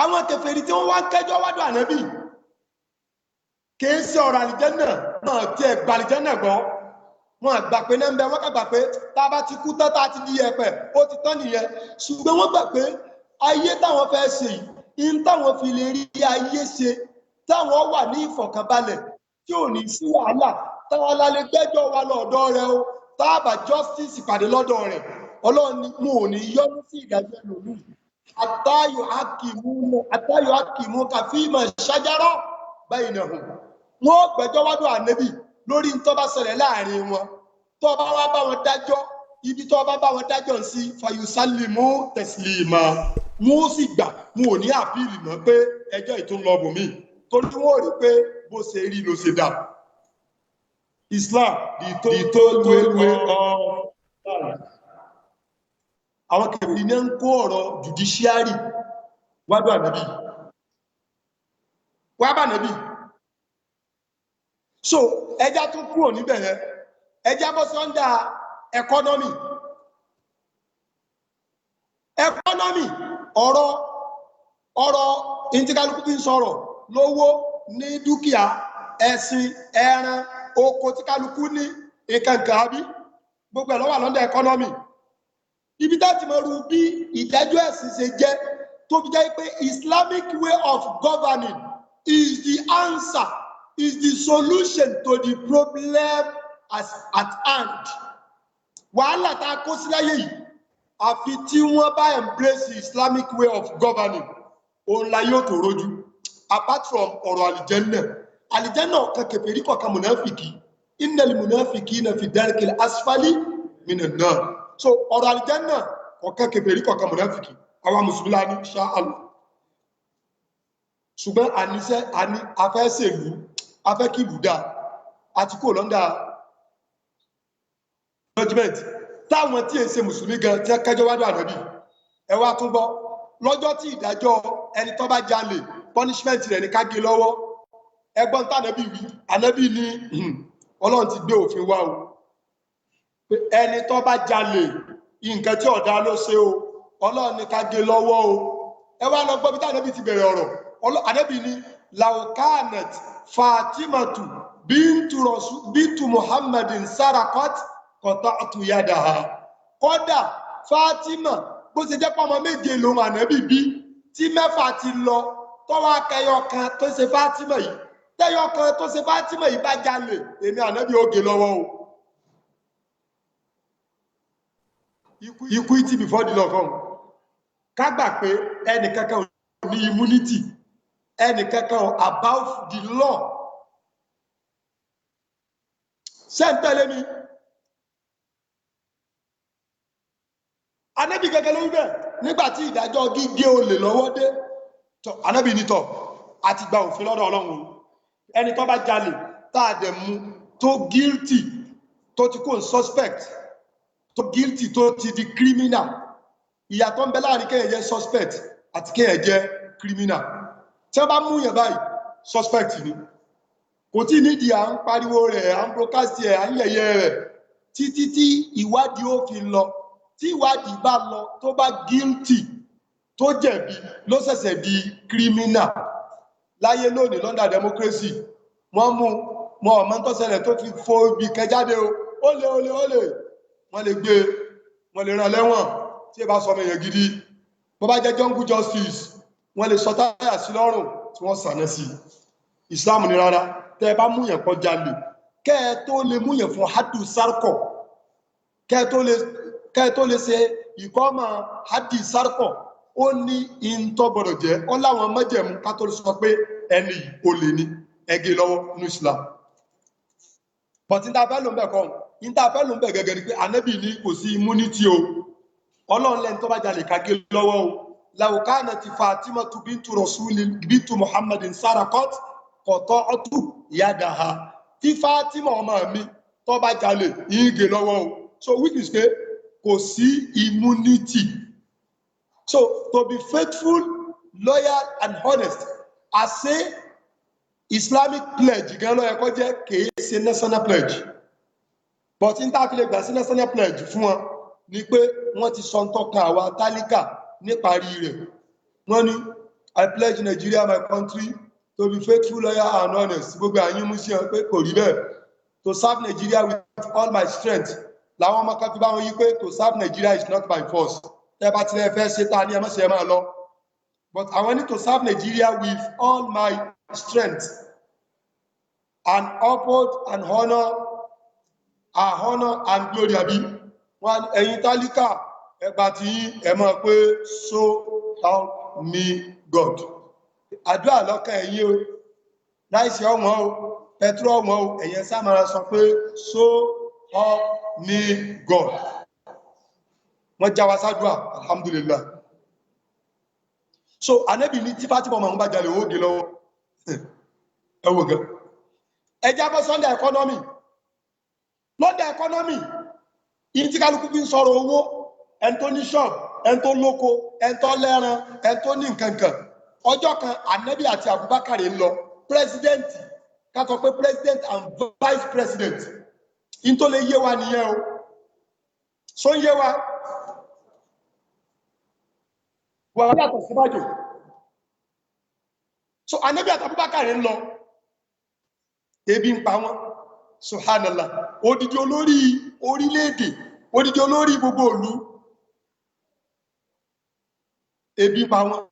Àwọn kèfèrí tí wọ́n wá ń kẹjọ́ wádùn Ànábì kìí ṣe ọ̀rọ̀ àlìjánnà náà tí ẹ gbà àlìjánnà gbọ́. Wọ́n àgbà pé náà ń bẹ, wọ́n kàgbà pé tá bá ti kú tán tá ti di ẹ̀pẹ̀ ó ti tán nìyẹn. Ṣùgbọ́n wọ́n gbà pé ayé táwọn fẹ́ ṣe yìí ń táwọn fi lè rí ayé ṣe táwọn wà ní ìfọ̀kànbalẹ̀ tí ò ní sí wàhálà táwọn alálẹ́ gbẹ́jọ́ wa lọ́dọ̀ rẹ̀ o táàbà justice pàdé lọ́dọ̀ rẹ̀. Ọlọ́run ni mo ò ní yọ́nú sí ìdájọ́ ẹlòmíì àtayọ̀ hakimu kàfíìmọ̀ ṣájárọ̀ bainahum. Wọ́n gbẹ́jọ́ wádùn Ànábì lórí tó bá ṣẹlẹ̀ láàrin wọn. Tó bá wá bá wọn dájọ́ ibi tó bá bá wọn dájọ́ sí fayusallimu taslima. Wọ́n sì gbà wọn ò ní àpíìlì mọ́ pé ẹjọ́ ìtúnlọ́bùnmí torí wọ́n rí pé bó ṣe rí ló ṣe dà. Islam, the told way of àwọn kèfèrí ní ń kó ọ̀rọ̀ judiciary wádùn Ànábì. Wá bá Ànábì. So, ẹjá tún kúrò níbẹ̀ yẹn. Ẹjá bọ́ sí ọ́ndà economy. Economy, ọ̀rọ̀ ìntìkálukú tí ń sọ̀rọ̀ lówó ní dúkìá, ẹ̀sìn, ẹran, oko tí kálukú ní ìkànkà àbí gbogbo ẹ̀ ló wà lọ́ndà economy. Ibi táti mọ̀ rú bí ìdájọ́ ẹ̀sìn ṣe jẹ́ tó fi jẹ́ pé Islamic way of governing is the answer, is the solution to the problem at hand. Wàhálà tá a kó sí láyé yìí àfi tí wọ́n bá embrace the Islamic way of governing òun la yóò tó rojú. Apart from ọ̀rọ̀ àlìjánnà, àlìjánnà ọ̀kan kèfèrí kọ̀ọ̀kan mùnáfìkì innal munafiqina fi darkil asfali minan nar. So ọ̀rọ̀ àlìjánnà ọ̀kan kèfèrí kọ̀ọ̀kan mùnáfìkì àwa mùsùlùmí lá ní insha Allah. Ṣùgbọ́n àníṣẹ́ afẹ́sẹ̀lú afẹ́kìlú dá àti kò lọ́ndà judgment táwọn tí è ṣe mùsùlùmí gan tí kẹjọ wádùn Ànábì. Ẹ wá tún gbọ́ lọ́jọ́ tí ìdájọ́ ẹni tó bá jalè punishment rẹ̀ ní ká gé lọ́wọ́. Ẹgbọ́n tí Ànábì wí, Ànábì ní Ọlọ́run ti gbé òfin wá o pé ẹni tó bá jalè nǹkan tí ọ̀dá ló ṣe o Ọlọ́run ní ká gé lọ́wọ́ o. Ẹ wá lọ gbọ́ bí tí Ànábì ti bẹ̀rẹ̀ ọ̀rọ̀. Ànábì ní laukanat Fatimatu bintu Muhammadin sarakot qata'tu yadaha. Kódà Fatima bó ṣe jẹ́ pé ọmọ méje lòun Ànábì bí tí mẹ́fà ti lọ tọ́wọ́ akẹyọ kan tó ṣe Fatima yìí tẹ́yọ kan tó ṣe Fatima yìí bá jalè èmi Ànábì ó gé lọ́wọ́ o. Equity before the law come. Ká gbà pé ẹnìkankan ò ní immunity, ẹnìkankan above the law. Ṣé ń tẹ̀lé mi? Ànábì gẹ́gẹ́ ló ń bẹ̀ nígbàtí ìdájọ́ gígé olè lọ́wọ́ dé. Ànábì nítọ̀ àti gba òfin lọ́dọ̀ Ọlọ́run. Ẹni tó bá jalè táà dẹ̀ mú tó guilty tó ti kó suspect tó guilty tó ti di criminal. Ìyàtọ̀ ń bẹ láàrin kéèyàn jẹ́ suspect àti kéèyàn jẹ́ criminal. Tí wọ́n bá mú yàn báyìí suspect ni. Kò tí nídìí à ń pariwo rẹ̀, à ń broadcast ẹ̀, à ń yẹ̀yẹ́ rẹ̀ títí tí ìwádìí ó fi lọ. Tí ìwádìí bá lọ tó bá guilty tó jẹ̀bi ló ṣẹ̀ṣẹ̀ di criminal. Láyé lónìí lọ́ndà democracy wọ́n mú ọmọ tó ṣẹlẹ̀ tó fi fo ibi kẹjáde o ó lè wọ́n lè gbé wọ́n lè rán lẹ́wọ̀n tí ẹ bá sọ ọmọ èèyàn gidi bó bá jẹ́ jungle justice wọ́n lè sọ táyà sí lọ́rùn tí wọ́n sànẹ́ sí Islam ní rárá tẹ́ ẹ bá múyàn kó jalè kẹ́ ẹ tó lè múyàn fún hadu sarkọ kẹ́ ẹ tó lè ṣe ìkọ́mọ̀ hadi sarkọ ó ní ìntọ́ gbọ́dọ̀ jẹ́ ó láwọn májẹ̀mú ká tó sọ pé ẹni olè ní ẹgẹ́ lọ́wọ́ ní Islam but ìtafẹ́ ló ń bẹ̀ kọ́ ìtafẹ́ ló ń bẹ̀ gẹ́gẹ́ ni pé Ànábì ní kò sí immunity o Ọlọ́run lẹ́ni tó bá jalè kagé lọ́wọ́ o law kanat Fatimatu bintu Muhammadin sarakot qata'tu yadaha tí Fatima ọmọ mi tó bá jalè ìgé lọ́wọ́ o so which is pé kò sí immunity so to be faithful loyal and honest as a Islamic pledge gan ló yẹ kó jẹ́ kìí ṣe national pledge but n ta fi lè gbà sí national pledge fún wọn ni pé wọ́n ti sọ ntọ́ka àwa tálíkà níparí rẹ̀ wọ́n ní I pledge Nigeria my country to be faithful loyal and honest gbogbo àyín mú sí ẹ pé kò rí bẹ́ẹ̀ to serve Nigeria with all my strength làwọn ọmọ kan fi bá wọn yí pé to serve Nigeria is not by force ẹ bá tilẹ̀ fẹ́ ṣe tá a ní ẹ má ṣe ẹ máa lọ but I want to serve Nigeria with all my strength and uphold and honor and glory abi wọn ẹ̀yin tálíkà ẹgbà tí ẹ mọ̀ pé so help me God àdúrà lọ́kàn ẹ̀yin o láìsí ọmọ o pẹtrọ ọmọ o ẹ̀yin sáàmàrà sọ pé so help me God wọ́n jáwá sádùá alhamdulillah so Ànábì ní tí Fátímà ọmọ bá jalè ó gé lọ́wọ́ ẹwọ gan ẹjá bọ́ Sunday economy London economy yìí tí kálukú fi ń sọ̀rọ̀ owó ẹn tó ní shop ẹn tó lóko ẹn tó lẹ́ran ẹn tó ní nǹkankan ọjọ́ kan Ànábì àti Abubakar ń lọ president ká sọ pé president and vice president yìí tó lè yé wa nìyẹn o so ń yé wa wà yàtọ̀ síbájò so Ànábì àti Abubakar ń lọ ebi ń pa wọn subhanallah odidi olórí orílẹ̀-èdè odidi olórí gbogbo ìlú ebi pa wọn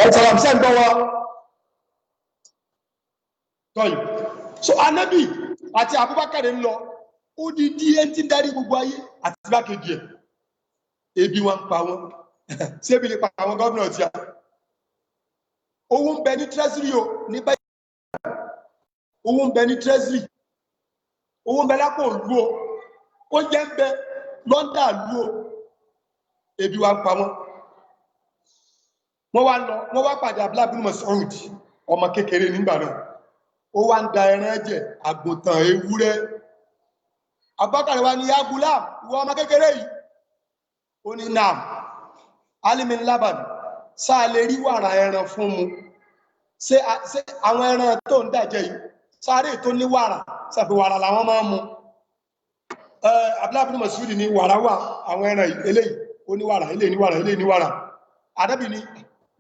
ẹ̀sọ̀rọ̀ àmìsẹ́ ìgbọ́ wọn tọ́yì so Ànábì àti Abubakar ń lọ ó di díẹ̀ tí ń darí gbogbo ayé àti bákejì ẹ̀ ebi wọn pa wọn sí ebi lè pa àwọn gọ́ọ̀nà tí a owó ń bẹ ní treasury o ní báyìí owó ń bẹ ní treasury owó ń bẹ lápò òlú o ó jẹ́ ń bẹ lọ́ndà lú o ebi wọn pa wọn wọ́n wá pàdé Abdullah bin Mas'ud ọmọ kékeré nígbà náà ó wá ń da ẹran ẹ̀jẹ̀ àgùntàn ewúrẹ́ Abubakar wa ní ya Gulam ìwọ ọmọ kékeré yìí ó ní naam alimin laban sáà lè rí wàrà ẹran fún mu ṣé àwọn ẹran tó ń dàjẹ́ yìí sáré tó ní wàrà sàbí wàrà làwọn máa ń mu Abdullah bin Mas'ud ní wàrà wà àwọn ẹran eléyìí ó ní wàrà eléyìí ní wàrà eléyìí ní wàrà Ànábì ní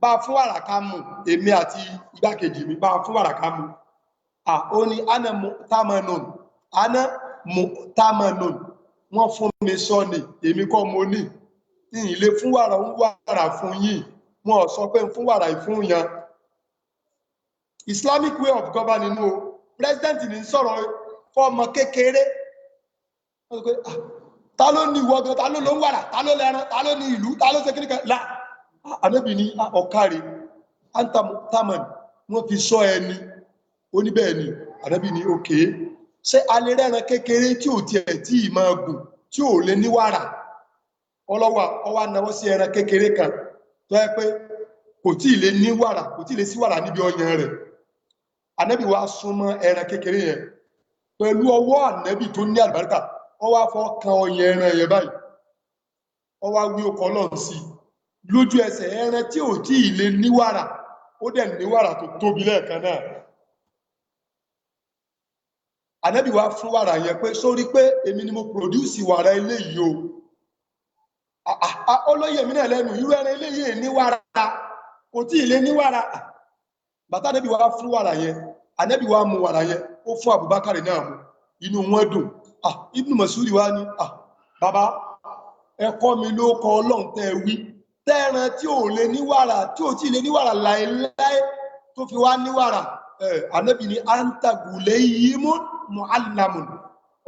bá fún wàrà ká mú èmi àti igbákejì mi bá fún wàrà ká mú ó ní ana mu'tamanun wọ́n fún mi sọ ni èmi kọ́ mo ní ilé fún wàrà ń wàrà fún yín wọ́n sọ pé fún wàrà ìfún yan Islamic way of governing o president ní sọ̀rọ̀ fọ́mọ kékeré ta ló ní ìwọ́gbọ́n ta ló ló ń wàrà ta ló lẹ́ran ta ló ní ìlú ta ló ṣe kíníkà láà Ànábì ní ọ̀kárí antamutaman wọ́n fi sọ ẹni oníbẹ̀ẹ̀ni Ànábì ní òkè ṣé alẹ́rẹ́ran kékeré tí ò tiẹ̀ tí ì máa gùn tí ò lè níwàrà ọwá náwọ́ sí ẹran kékeré kan tó yẹ pé kò tí ì lè níwàrà kò tí ì lè síwàrà níbi ọyàn rẹ̀ Ànábì wá súnmọ́ ẹran kékeré yẹn pẹ̀lú ọwọ́ Ànábì tó ní àlùbáríkà ó wá fọ́ kan ọyàn ẹran yẹn báyìí ó wá wí ọkọ̀ Ọlọ́run sí lójú ẹsẹ̀ ẹran tí ò tí ì lè níwàrà ó dẹ̀ ní wàrà tó tóbi lẹ́ẹ̀kan náà. Ànábì wá fún wàrà yẹn pé sórí pé èmi ni mo produce wàrà eléyìí o. Olóyè mi náà lẹ́nu irú ẹran eléyìí ní wàrà kò tí ì lé ní wàrà. Bàtà Ànábì wá fún wàrà yẹn, Ànábì wá mu wàrà yẹn, ó fún Abubakar náà mu, inú wọn dùn. Ibn Mas'ud wá ní bàbá ẹ̀kọ́ mi ló kọ Ọlọ́run tẹ́ wí tẹ́ran tí ò lè ní wàrà tí ò tí ì lè ní wàrà láéláé tó fi wá ní wàrà. Ànábì ní antagulẹ̀ yìí mú mu'allamun,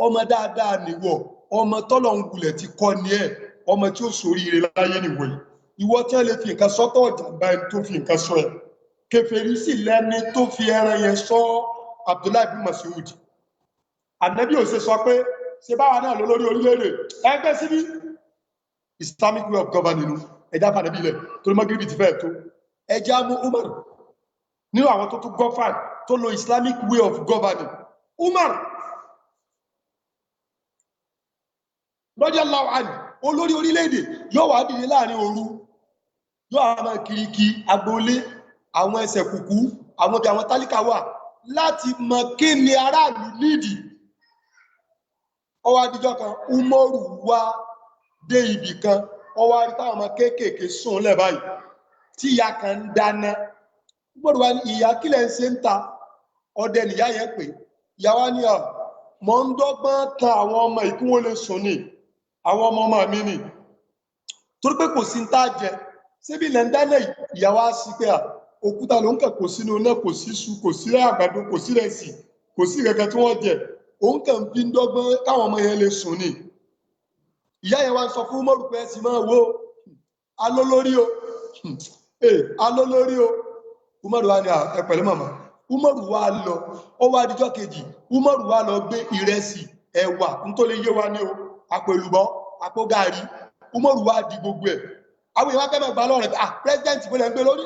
ọmọ dáadáa nìwọ, ọmọ tọ́lọ̀ ń gulẹ̀ ti kọ́ ní ẹ̀, ọmọ tí ó ṣoríire láyé nìwọ yìí. Ìwọ tí wọ́n lè fi nǹkan sọ́tọ̀ ọ̀jàgbá ẹni tó fi nǹkan sọ ẹ̀. Kèfèrí sì lẹ́ni tó fi ẹran yẹn sọ Abdullahi bin Mas'ud. Ànábì ò ṣe sọ pé ṣe báwa náà lọ lórí orílẹ̀-èdè ẹgbẹ́ síbí Islamic way of governing ẹjá fàdébí ilẹ̀ tó lè mọ́gírí ti fẹ́ tó ẹjá mú Umar nínú àwọn tó tún gọ́fàn tó lo Islamic way of governing. Umar radiyallahu anhu olórí orílẹ̀-èdè yóò wá dìde láàrin òru yóò àwọn kìrìkì agboolé àwọn ẹsẹ̀ kùkú àwọn bí àwọn tálíkà wà láti mọ kí ni aráàlú nídìí. Ó wá díjọ́ kan Umaru wá dé ibì kan ó wá rí táwọn ọmọ kéékèèké sùn lẹ̀ báyìí tí ìyá kan ń dáná. Umaru wá ní ìyá kílẹ̀ ń ṣe ń ta ọdẹ nìyá yẹn pé ìyá wa ní mọ̀ ń dọ́gbọ́n tan àwọn ọmọ ìkún wọn lè sùn ní àwọn ọmọ mi nì torí pé kò sí ń tá jẹ síbi ilẹ̀ ń dáná ìyá wa sí pé òkúta ló ń kẹ̀ kò sínú náà kò sí iṣu kò sí àgbàdo kò sí rẹsì kò sí gẹ́gẹ́ tí wọ́n jẹ òun kàn fi ń dọ́gbọ́n káwọn ọmọ yẹn lè sùn ní. Ìyá yẹn wá ń sọ fún Umaru pé ẹsì máa wo alólórí o alólórí o. Umaru wá ní ẹ pẹ̀lú màmá. Umaru wá lọ ó wá díjọ́ kejì Umaru wá lọ gbé ìrẹsì ẹ̀wà nítorí yé wa ní o àpò èlùbọ́ àpò gààrí Umaru wá di gbogbo ẹ̀. Àwọn èèyàn kẹ́mẹ̀ gbà lọ́rẹ̀ pírẹ́sidẹ́ǹtì bó lẹ́ ń gbé lórí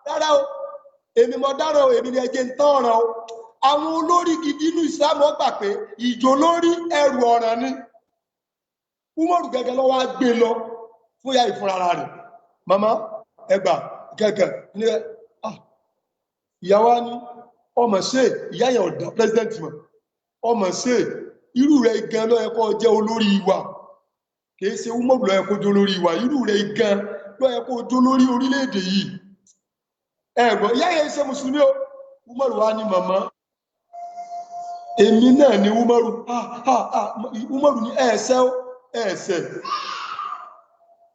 rárá o èmi mọ dáràn o èmi ni ẹjẹ ń tán ọ̀ràn o. Àwọn olórí gidi inú Ìsìlámù gbà pé ìjò lórí ẹrù ọ̀ràn ni. Umaru gẹ́gẹ́ lọ wá gbé lọ fún ìyá ìfúnra rẹ̀ màmá ẹgbà gẹ́gẹ́ ní ìyàwó ní ọmọ ṣe ìyá yẹn ọ̀dà pírẹsidẹ́ǹtì mọ̀ ọmọ ṣe irú rẹ̀ gan ló yẹ kó jẹ́ olórí wa kìí ṣe Umaru ló yẹ kó jẹ́ olórí wa irú rẹ̀ gan ló yẹ kó jẹ́ olórí orílẹ̀-èdè yìí. Ẹ̀gbọ́n ìyá yẹn ṣe mùsùlùmí o. Umaru wá ní màmá èmi náà ni Umaru Umaru ní ẹ̀ẹ̀ṣẹ́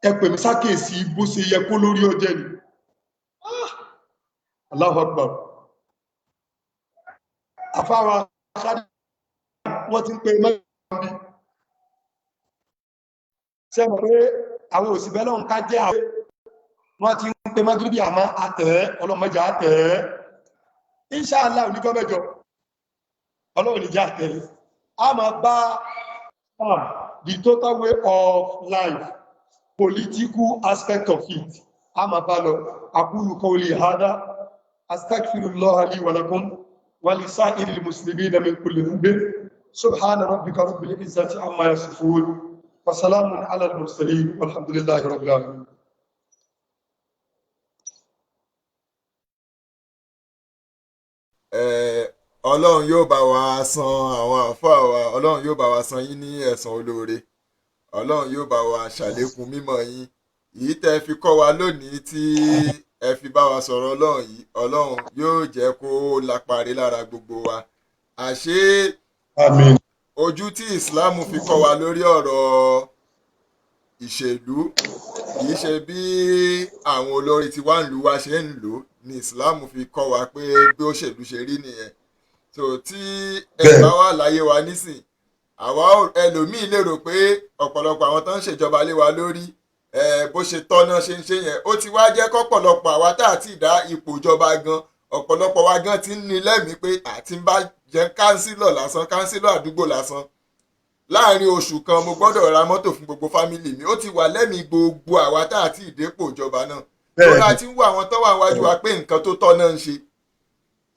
ẹ pè mí sákèsí bó ṣe yẹ kó lórí ọjẹ́ ni. Allahu Akbar. Àfáwà ṣáàdì wọ́n ti ń pè mọ́bí sẹ́mọ̀ pé àwọn òsìbẹ́ lọ́n ká jẹ́ àwọn wọ́n ti ń pè mọ́gíríbì àmọ́ àtẹ́ ọlọ́mọjà àtẹ́ Inshallah oníkọ́ mẹ́jọ ọlọ́run ní jẹ́ àtẹ́ a máa bá the total way of life political aspect of it a máa bá lọ aqulu qawli hadha astaghfirullah li wa lakum wa li sa'iril muslimina min kulli dhanbin subhana rabbika rabbil izzati amma yasifun wa salamun ala al mursalin walhamdulillahi rabbil alamin. Ọlọ́run yóò bá wa san àwọn àfáà wa Ọlọ́run yóò bá wa san yín ní ẹ̀san olóore Ọlọ́run yóò bá wa ṣàlékún mímọ̀ yín èyí tẹ́ fi kọ́ wa lónìí tí ẹ fi bá wa sọ̀rọ̀ Ọlọ́run yìí Ọlọ́run yóò jẹ́ kó lápárí lára gbogbo wa àṣé Àmín. Ojú tí Islam fi kọ́ wa lórí ọ̀rọ̀ ìṣèlú kìí ṣe bí àwọn olórí tí wà ń lù wá ṣe ń lò ní Islam fi kọ́ wa pé bí òṣèlú ṣe rí nìyẹn so tí ẹ bá wà láyé wa nísìn àwa ẹlòmíì lérò pé ọ̀pọ̀lọpọ̀ àwọn tó ń ṣèjọba lé wa lórí bó ṣe tọ́nà ṣe ń ṣe yẹn ó ti wá jẹ́ kọ́pọ̀lọpọ̀ àwa tá àti ìdá ipò ìjọba gan ọ̀pọ̀lọpọ̀ wa gan ti ń ní lẹ́mìí pé àti ń bá jẹ́ kánsílọ̀ lásán kánsílọ̀ àdúgbò lásán láàrin oṣù kan mo gbọ́dọ̀ ra mọ́tò fún gbogbo fámìlì mi ó ti wà lẹ́mìí gbogbo àwa tá àti ìdépò ìjọba náà tó láti ń wo àwọn tó wà wájú wa pé nǹkan tó tọ́ náà ń ṣe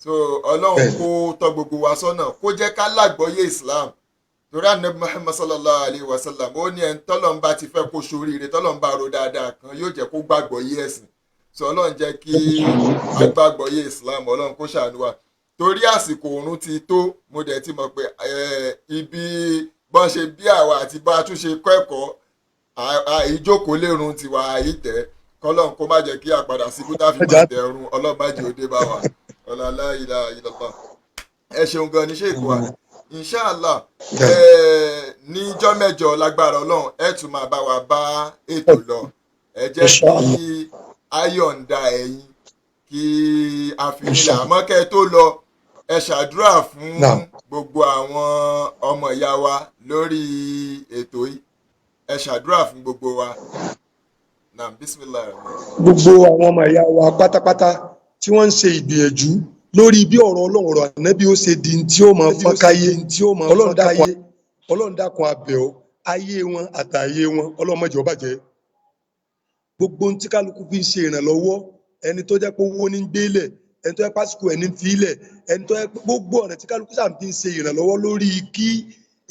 so Ọlọ́run kó tọ́ gbogbo wa sọ́nà kó jẹ́ ká lágbọ́yé Islam torí Ànábì Muhammad sallallahu alayhi wa sallam ó ní ẹni tọ́lọ́run bá ti fẹ́ kó ṣoríire tọ́lọ́run bá ro dáadáa kan yóò jẹ́ kó gbàgbọ́ yé ẹ̀sìn so ọlọ́run jẹ́ kí agbágbọ́ yé islam ọlọ́run kó ṣàánú wa torí àsìkò oorun ti tó mo dẹ̀ ti mọ̀ pé ibi bọ́n ṣe bí àwa àti bá a tún ṣe kẹ́kọ̀ọ́ ìjókòó lérun tiwa àìtẹ́ kọ́lọ́n kó má jẹ́ kí àpadà sí kúta fi máa tẹ̀rùn ọlọ́run má jẹ́ òde bá wa ọ̀làlá ìlà ìlọ́pàá ẹ ṣeun gan ni ṣèkú wa inṣàlá níjọ́ mẹ́jọ lágbára ọlọ́run ẹ tún máa bá wa bá ètò lọ ẹ jẹ́ kí ayọ̀ǹda ẹ̀yin kí a fi nílẹ̀ àmọ́ kẹ́ ẹ tó lọ ẹ ṣàdúrà fún gbogbo àwọn ọmọ ìyá wa lórí ètò yìí ẹ ṣàdúrà fún gbogbo wa naam bismillah. gbogbo àwọn ọmọ ìyá wa pátápátá tí wọ́n ń ṣe ìgbìyànjú lórí bí ọ̀rọ̀ ọlọ́run ọ̀rọ̀ ànábì ó ṣe di tí ó máa fọ́n káyé ọlọ́run dákun abẹ́ ọ ayé wọn àtàyé wọn ọlọ́run má jẹ́ ó bàjẹ́ gbogbo ohun tí kálukú fi ń ṣe ìrànlọ́wọ́ ẹni tó jẹ́ pé owó ní ń gbélẹ̀ ẹni tó jẹ́ pásíkò ẹni ń filẹ̀ ẹni tó jẹ́ pé gbogbo ọ̀nà tí kálukú sàm fi ń ṣe ìrànlọ́wọ́ lórí kí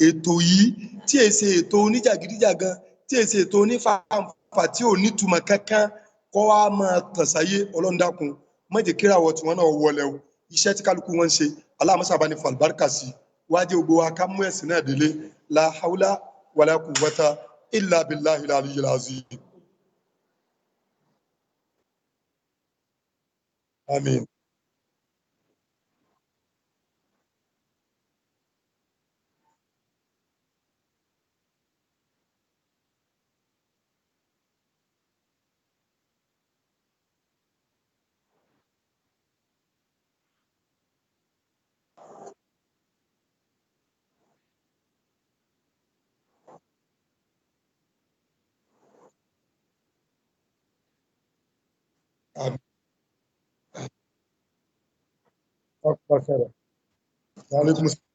ètò yìí tí è ṣe ètò oníjàgídíjàgan tí è ṣe ètò onífàǹfà tí ò nítumọ̀ kankan kọ́ wa máa tàn sáyé ọlọ́run dákun má jẹ́ kíráwọ̀ tí wọ́n náà wọlé o iṣẹ́ tí kálukú wọn ń ṣe aláàmúṣàbá ní falbarka sí wájú gbogbo wa ká mú ẹ̀sìn náà délé la haula wala quwwata illa billahi al-aliyyil azim. Àmín. Àmín. Wa alaikum assalam.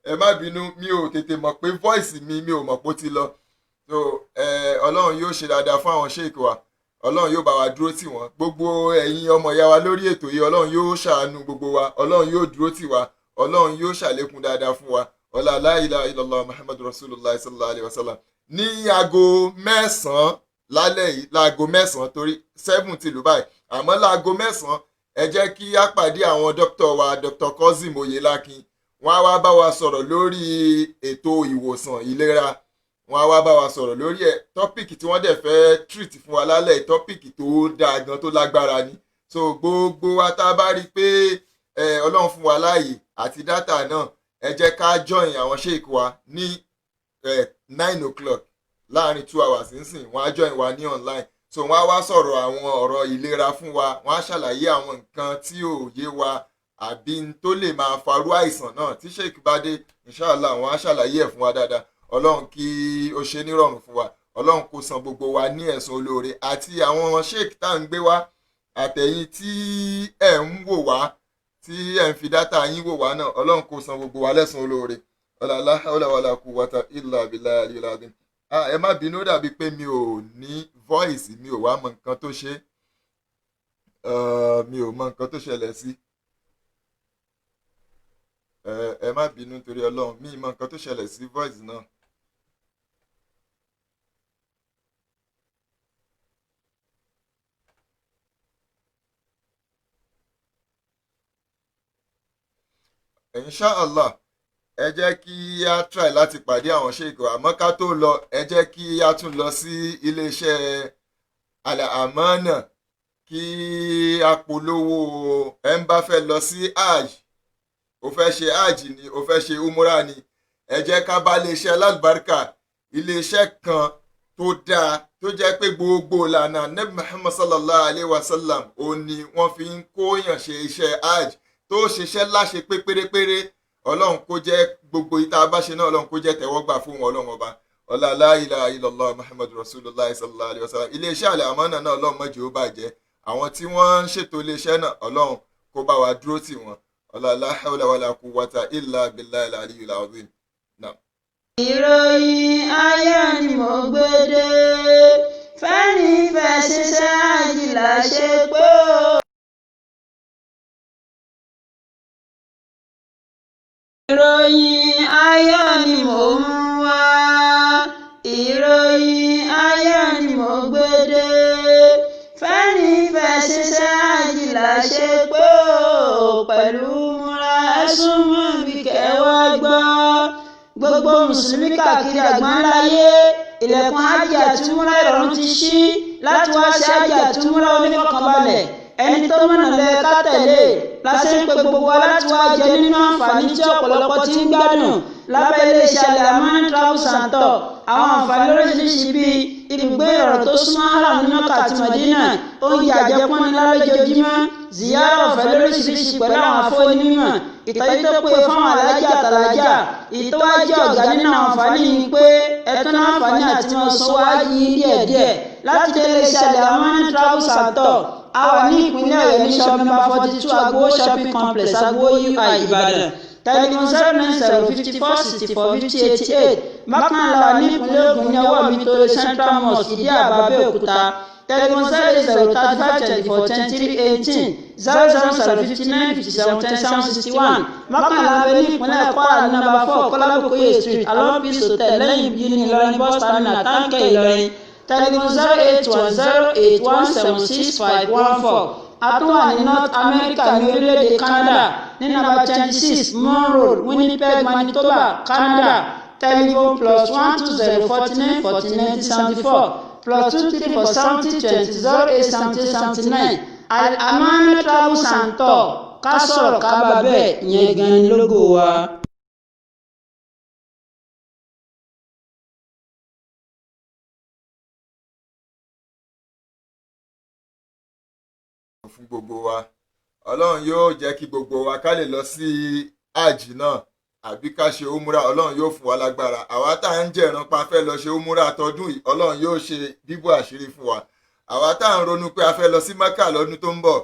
ẹ má bínú mi ò tètè mọ̀ pé voice mi ò mọ̀ pé ó ti lọ so ọlọ́run yóò ṣe dáadáa fún àwọn sheik wa ọlọ́run yóò bá wa dúró tì wọ́n gbogbo ẹ̀yin ọmọ ìyá wa lórí ètò yìí ọlọ́run yóò ṣàánú gbogbo wa ọlọ́run yóò dúró tì wá ọlọ́run yóò ṣàlékún dáadáa fún wa ọlá la ilaha illallah muhammadu rasulullah sallallahu alayhi wa sallam ní aago mẹ́sàn-án lálẹ́ yìí láago mẹ́sàn-án torí 7 ti lù báyìí àmọ́ láago mẹ́sàn-án ẹ jẹ́ kí á pàdé àwọn dókítà wa dr Kozim Oyelakin wọ́n á wá bá wa sọ̀rọ̀ lórí ètò ìwòsàn ìlera wọ́n á wá bá wa sọ̀rọ̀ lórí ẹ̀ tọ́pìkì tí wọ́n dẹ̀ fẹ́ treat fún wa lálẹ́ tọ́pìkì tó dáa gan tó lágbára ni so gbogbo wa tá a bá rí i pé ọlọ́run fún wa láàyè àti dátà náà ẹ jẹ́ ká join àwọn sheik wa ní 9 o'clock láàrin 2 hours nísìn wọ́n á join wa ní online so wọ́n á wá sọ̀rọ̀ àwọn ọ̀rọ̀ ìlera fún wa wọ́n á ṣàlàyé àwọn nǹkan tí ò yé wa àbí tó lè máa farú àìsàn náà tí sheik bá dé inshallah wọ́n á ṣàlàyé ẹ̀ fún wa dáadáa ọlọ́run kí ó ṣe nírọ̀rùn fún wa ọlọ́run kó san gbogbo wa ní ẹ̀san olóore àti àwọn sheik tá à ń gbé wá àtẹ̀yìn tí ẹ̀ ń wò wá tí ẹ̀ ń fi dátà yín wò wá náà ọlọ́run kó san gbogbo wa lẹ́san olóore la hawla wala quwwata illa billahi al-aliyyil azim. Ẹ má bínú dàbí pé mi ò ní voice mi ò wá mọ nǹkan tó ṣe mi ò mọ nǹkan tó ṣẹlẹ̀ sí ẹ má bínú torí ọlọ́run mi ì mọ nǹkan tó ṣẹlẹ̀ sí voice náà. Inshallah ẹ jẹ́ kí a try láti pàdé àwọn sheik wa àmọ́ ká tó lọ ẹ jẹ́ kí a tún lọ sí iléeṣẹ́ Al-Amana kí a polówó ẹ ń bá fẹ́ lọ sí hajj ó fẹ́ ṣe hajj ni ó fẹ́ ṣe umura ni ẹ jẹ́ ká bá iléeṣẹ́ alálùbáríkà iléeṣẹ́ kan tó dáa tó jẹ́ pé gbogbo ìlànà Nabi Muhammad sallallahu alayhi wa sallam ó ní wọ́n fi ń kóyàn ṣe iṣẹ́ hajj tó ṣiṣẹ́ láṣẹ pé pérépéré ọlọ́run kó jẹ́ gbogbo ìta bá ṣe náà ọlọ́run kó jẹ́ tẹ̀wọ́gbà fún wọn ọlọ́run ọba ọlá la ilaha illallah muhammadu rasulullah sallallahu alayhi wa sallam iléeṣẹ́ Al-Amana náà ọlọ́run má jẹ́ ó bàjẹ́ àwọn tí wọ́n ń ṣètò iléeṣẹ́ náà ọlọ́run kó bá wa dúró tì wọ́n ọlá la hawla wala quwwata illa billahi al-aliyyil azim. ìròyìn ayọ̀ ni mo gbé dé fẹ́ni fẹ́ ṣiṣẹ́ àjìlá ṣe pé ó. ìròyìn ayọ̀ ni mò ń wá ìròyìn ayọ̀ ni mo gbé dé fẹ́ni fẹ́ ṣiṣẹ́ àjìlá ṣe pé ó pẹ̀lú múra ẹ̀sùn mọ́ bí kẹwàá gbọ́ gbogbo mùsùlùmí káàkiri àgbáńláyé ilẹ̀kùn hajj àti múra ìrọ̀rùn ti ṣí láti wá ṣe hajj àti múra onífọ̀kànbalẹ̀ ẹni tó mọ̀nà lẹ ká tẹ̀lé lásán pé gbogbo wa láti wá jẹ nínú àǹfààní tí ọ̀pọ̀lọpọ̀ ti ń gbádùn lábẹ́ iléeṣẹ́ Al-Amana Travels and Tours àwọn àǹfààní lóríṣiríṣi bíi ibùgbé ìrọ̀rùn tó súnmọ́ haram ní Mẹ́kà àti Mẹdínà oúnjẹ àjẹpọ́nni lálójoojúmọ́ ziyara ọ̀fẹ́ lóríṣiríṣi pẹ̀lú àwọn afọ́nímọ̀ ìtọ́jú tó péye fáwọn alájà àtàlájà ìtọ́wájú ọ̀gá nínú àwọn àǹfààní ni pé ẹ̀tún àǹfààní àti mọ̀ sanwó ájì díẹ̀díẹ̀ láti dé iléeṣẹ́ Al-Amana Travels and Tours a wà ní ìpínlẹ̀ Ọ̀yọ́ ní shop number 42 Agbowo shopping complex Agbowo UI Ìbàdàn telephone 09054645088 bákan náà la wà ní ìpínlẹ̀ Ògùn ní ọwọ́ mi tó lè Central Mosque Ìdí Àbá Abẹ́òkúta telephone 08035232318 00059571061 bákan náà la bẹ ní ìpínlẹ̀ Kwara ní number 4 Kọ́lábùkóyè street along Peace Hotel lẹ́yìn Uni Ìlọrin bus terminal Táǹkẹ̀ Ìlọrin telephone 08110817651 àtúwà ní North America ní orílẹ̀-èdè Canada ní number 26 Moore Road Winnipeg Manitoba Canada telephone +120494974 +23470208779 Al-Amana Travels and Tours ká sọ̀rọ̀ ká bá bẹ́ẹ̀ yẹn gan ni lógo wa. fún gbogbo wa ọlọ́run yóò jẹ́ kí gbogbo wa ká lè lọ sí hajj náà àbí ká ṣe umura ọlọ́run yóò fún wa lágbára àwa tá à ń jẹ̀ràn pa fẹ́ lọ ṣe umura tọdún yìí ọlọ́run yóò ṣe bíbò àṣírí fún wa àwa tá à ń ronú pé a fẹ́ lọ sí Mẹ́kà lọ́dún tó ń bọ̀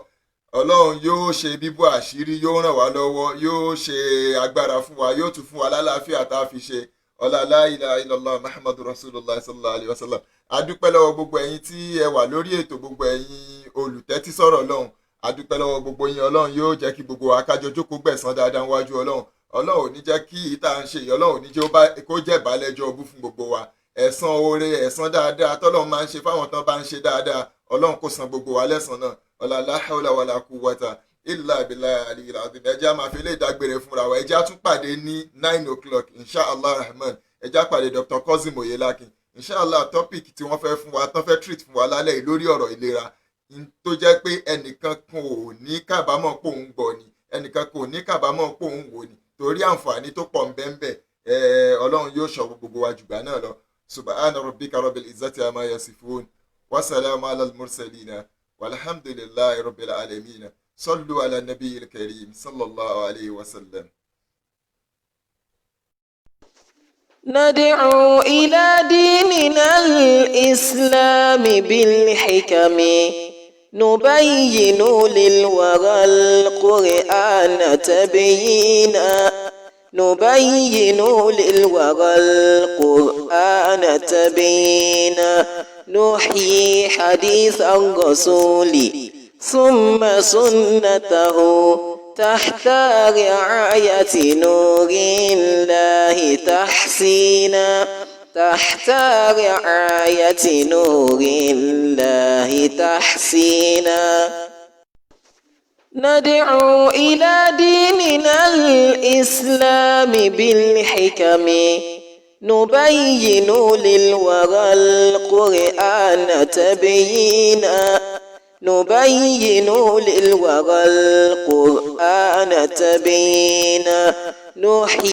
ọlọ́run yóò ṣe bíbò àṣírí yóò ràn wá lọ́wọ́ yóò ṣe agbára fún wa yóò tún fún wa lálàáfíà tá a fi ṣe ọlá la ilaha illallah muhammadu rasulullah sallallahu alayhi wa sallam adúpẹ́ lọ́wọ́ gbogbo ẹ̀yin tí ẹ wà lórí ètò gbogbo ẹ̀yin olùtẹ́tí sọ̀rọ̀ ọlọ́run adúpẹ́ lọ́wọ́ gbogbo yín ọlọ́run yóò jẹ́ kí gbogbo akájọ jókòó gbẹ̀san dáadáa wájú ọlọ́run ọlọ́run ò ní jẹ́ kí ìta ń ṣe ọlọ́run ò ní jẹ́ kó jẹ́ ìbálẹ́jọ́ ọbú fún gbogbo wa ẹ̀san oore ẹ̀san dáadáa tọ́lọ́run máa ń ṣe fáwọn tán bá ń ṣe dáadáa ọlọ́run kó san gbogbo wa lẹ́san náà ọlá la hawla wala quwwata illa billahi aliyyil azim ẹjẹ́ a máa fi lè dágbére fúnra wa ẹjẹ́ a tún pàdé ní 9 o'clock inshallah rahman ẹjẹ́ a pàdé Dr. Kozim Oyelakin inshallah topic tí wọ́n fẹ́ fún wa tán fẹ́ treat fún wa lálẹ́ yìí lórí ọ̀rọ̀ ìlera tó jẹ́ pé ẹnìkan kò ní kábàámọ̀ pò ń gbọ́ ni ẹnìkan kò ní kábàámọ̀ pò ń wò ni torí àǹfààní tó pọ̀ ń bẹ́ẹ̀ ọlọ́run yóò ṣọ́ gbogbo wa jùgbà náà lọ subhana rabbika rabbil izzati amma yasifun wa salamun alal mursalina walhamdulillahi rabbil alamin sallu ala nabiyil karim sallallahu alayhi wa sallam. ندعو إلى ديننا الإسلام بالحكم نبين للورى القرآن تبيينا نبين للورى القرآن تبيينا نحيي حديث الرسول ثم سنته تحت رعاية نور الله تحسينا تحت رعاية نور الله تحسينا ندعو إلى ديننا الإسلام بالحكم نبين للورى القرآن تبيينا نبين للورى القرآن تبيينا نحيي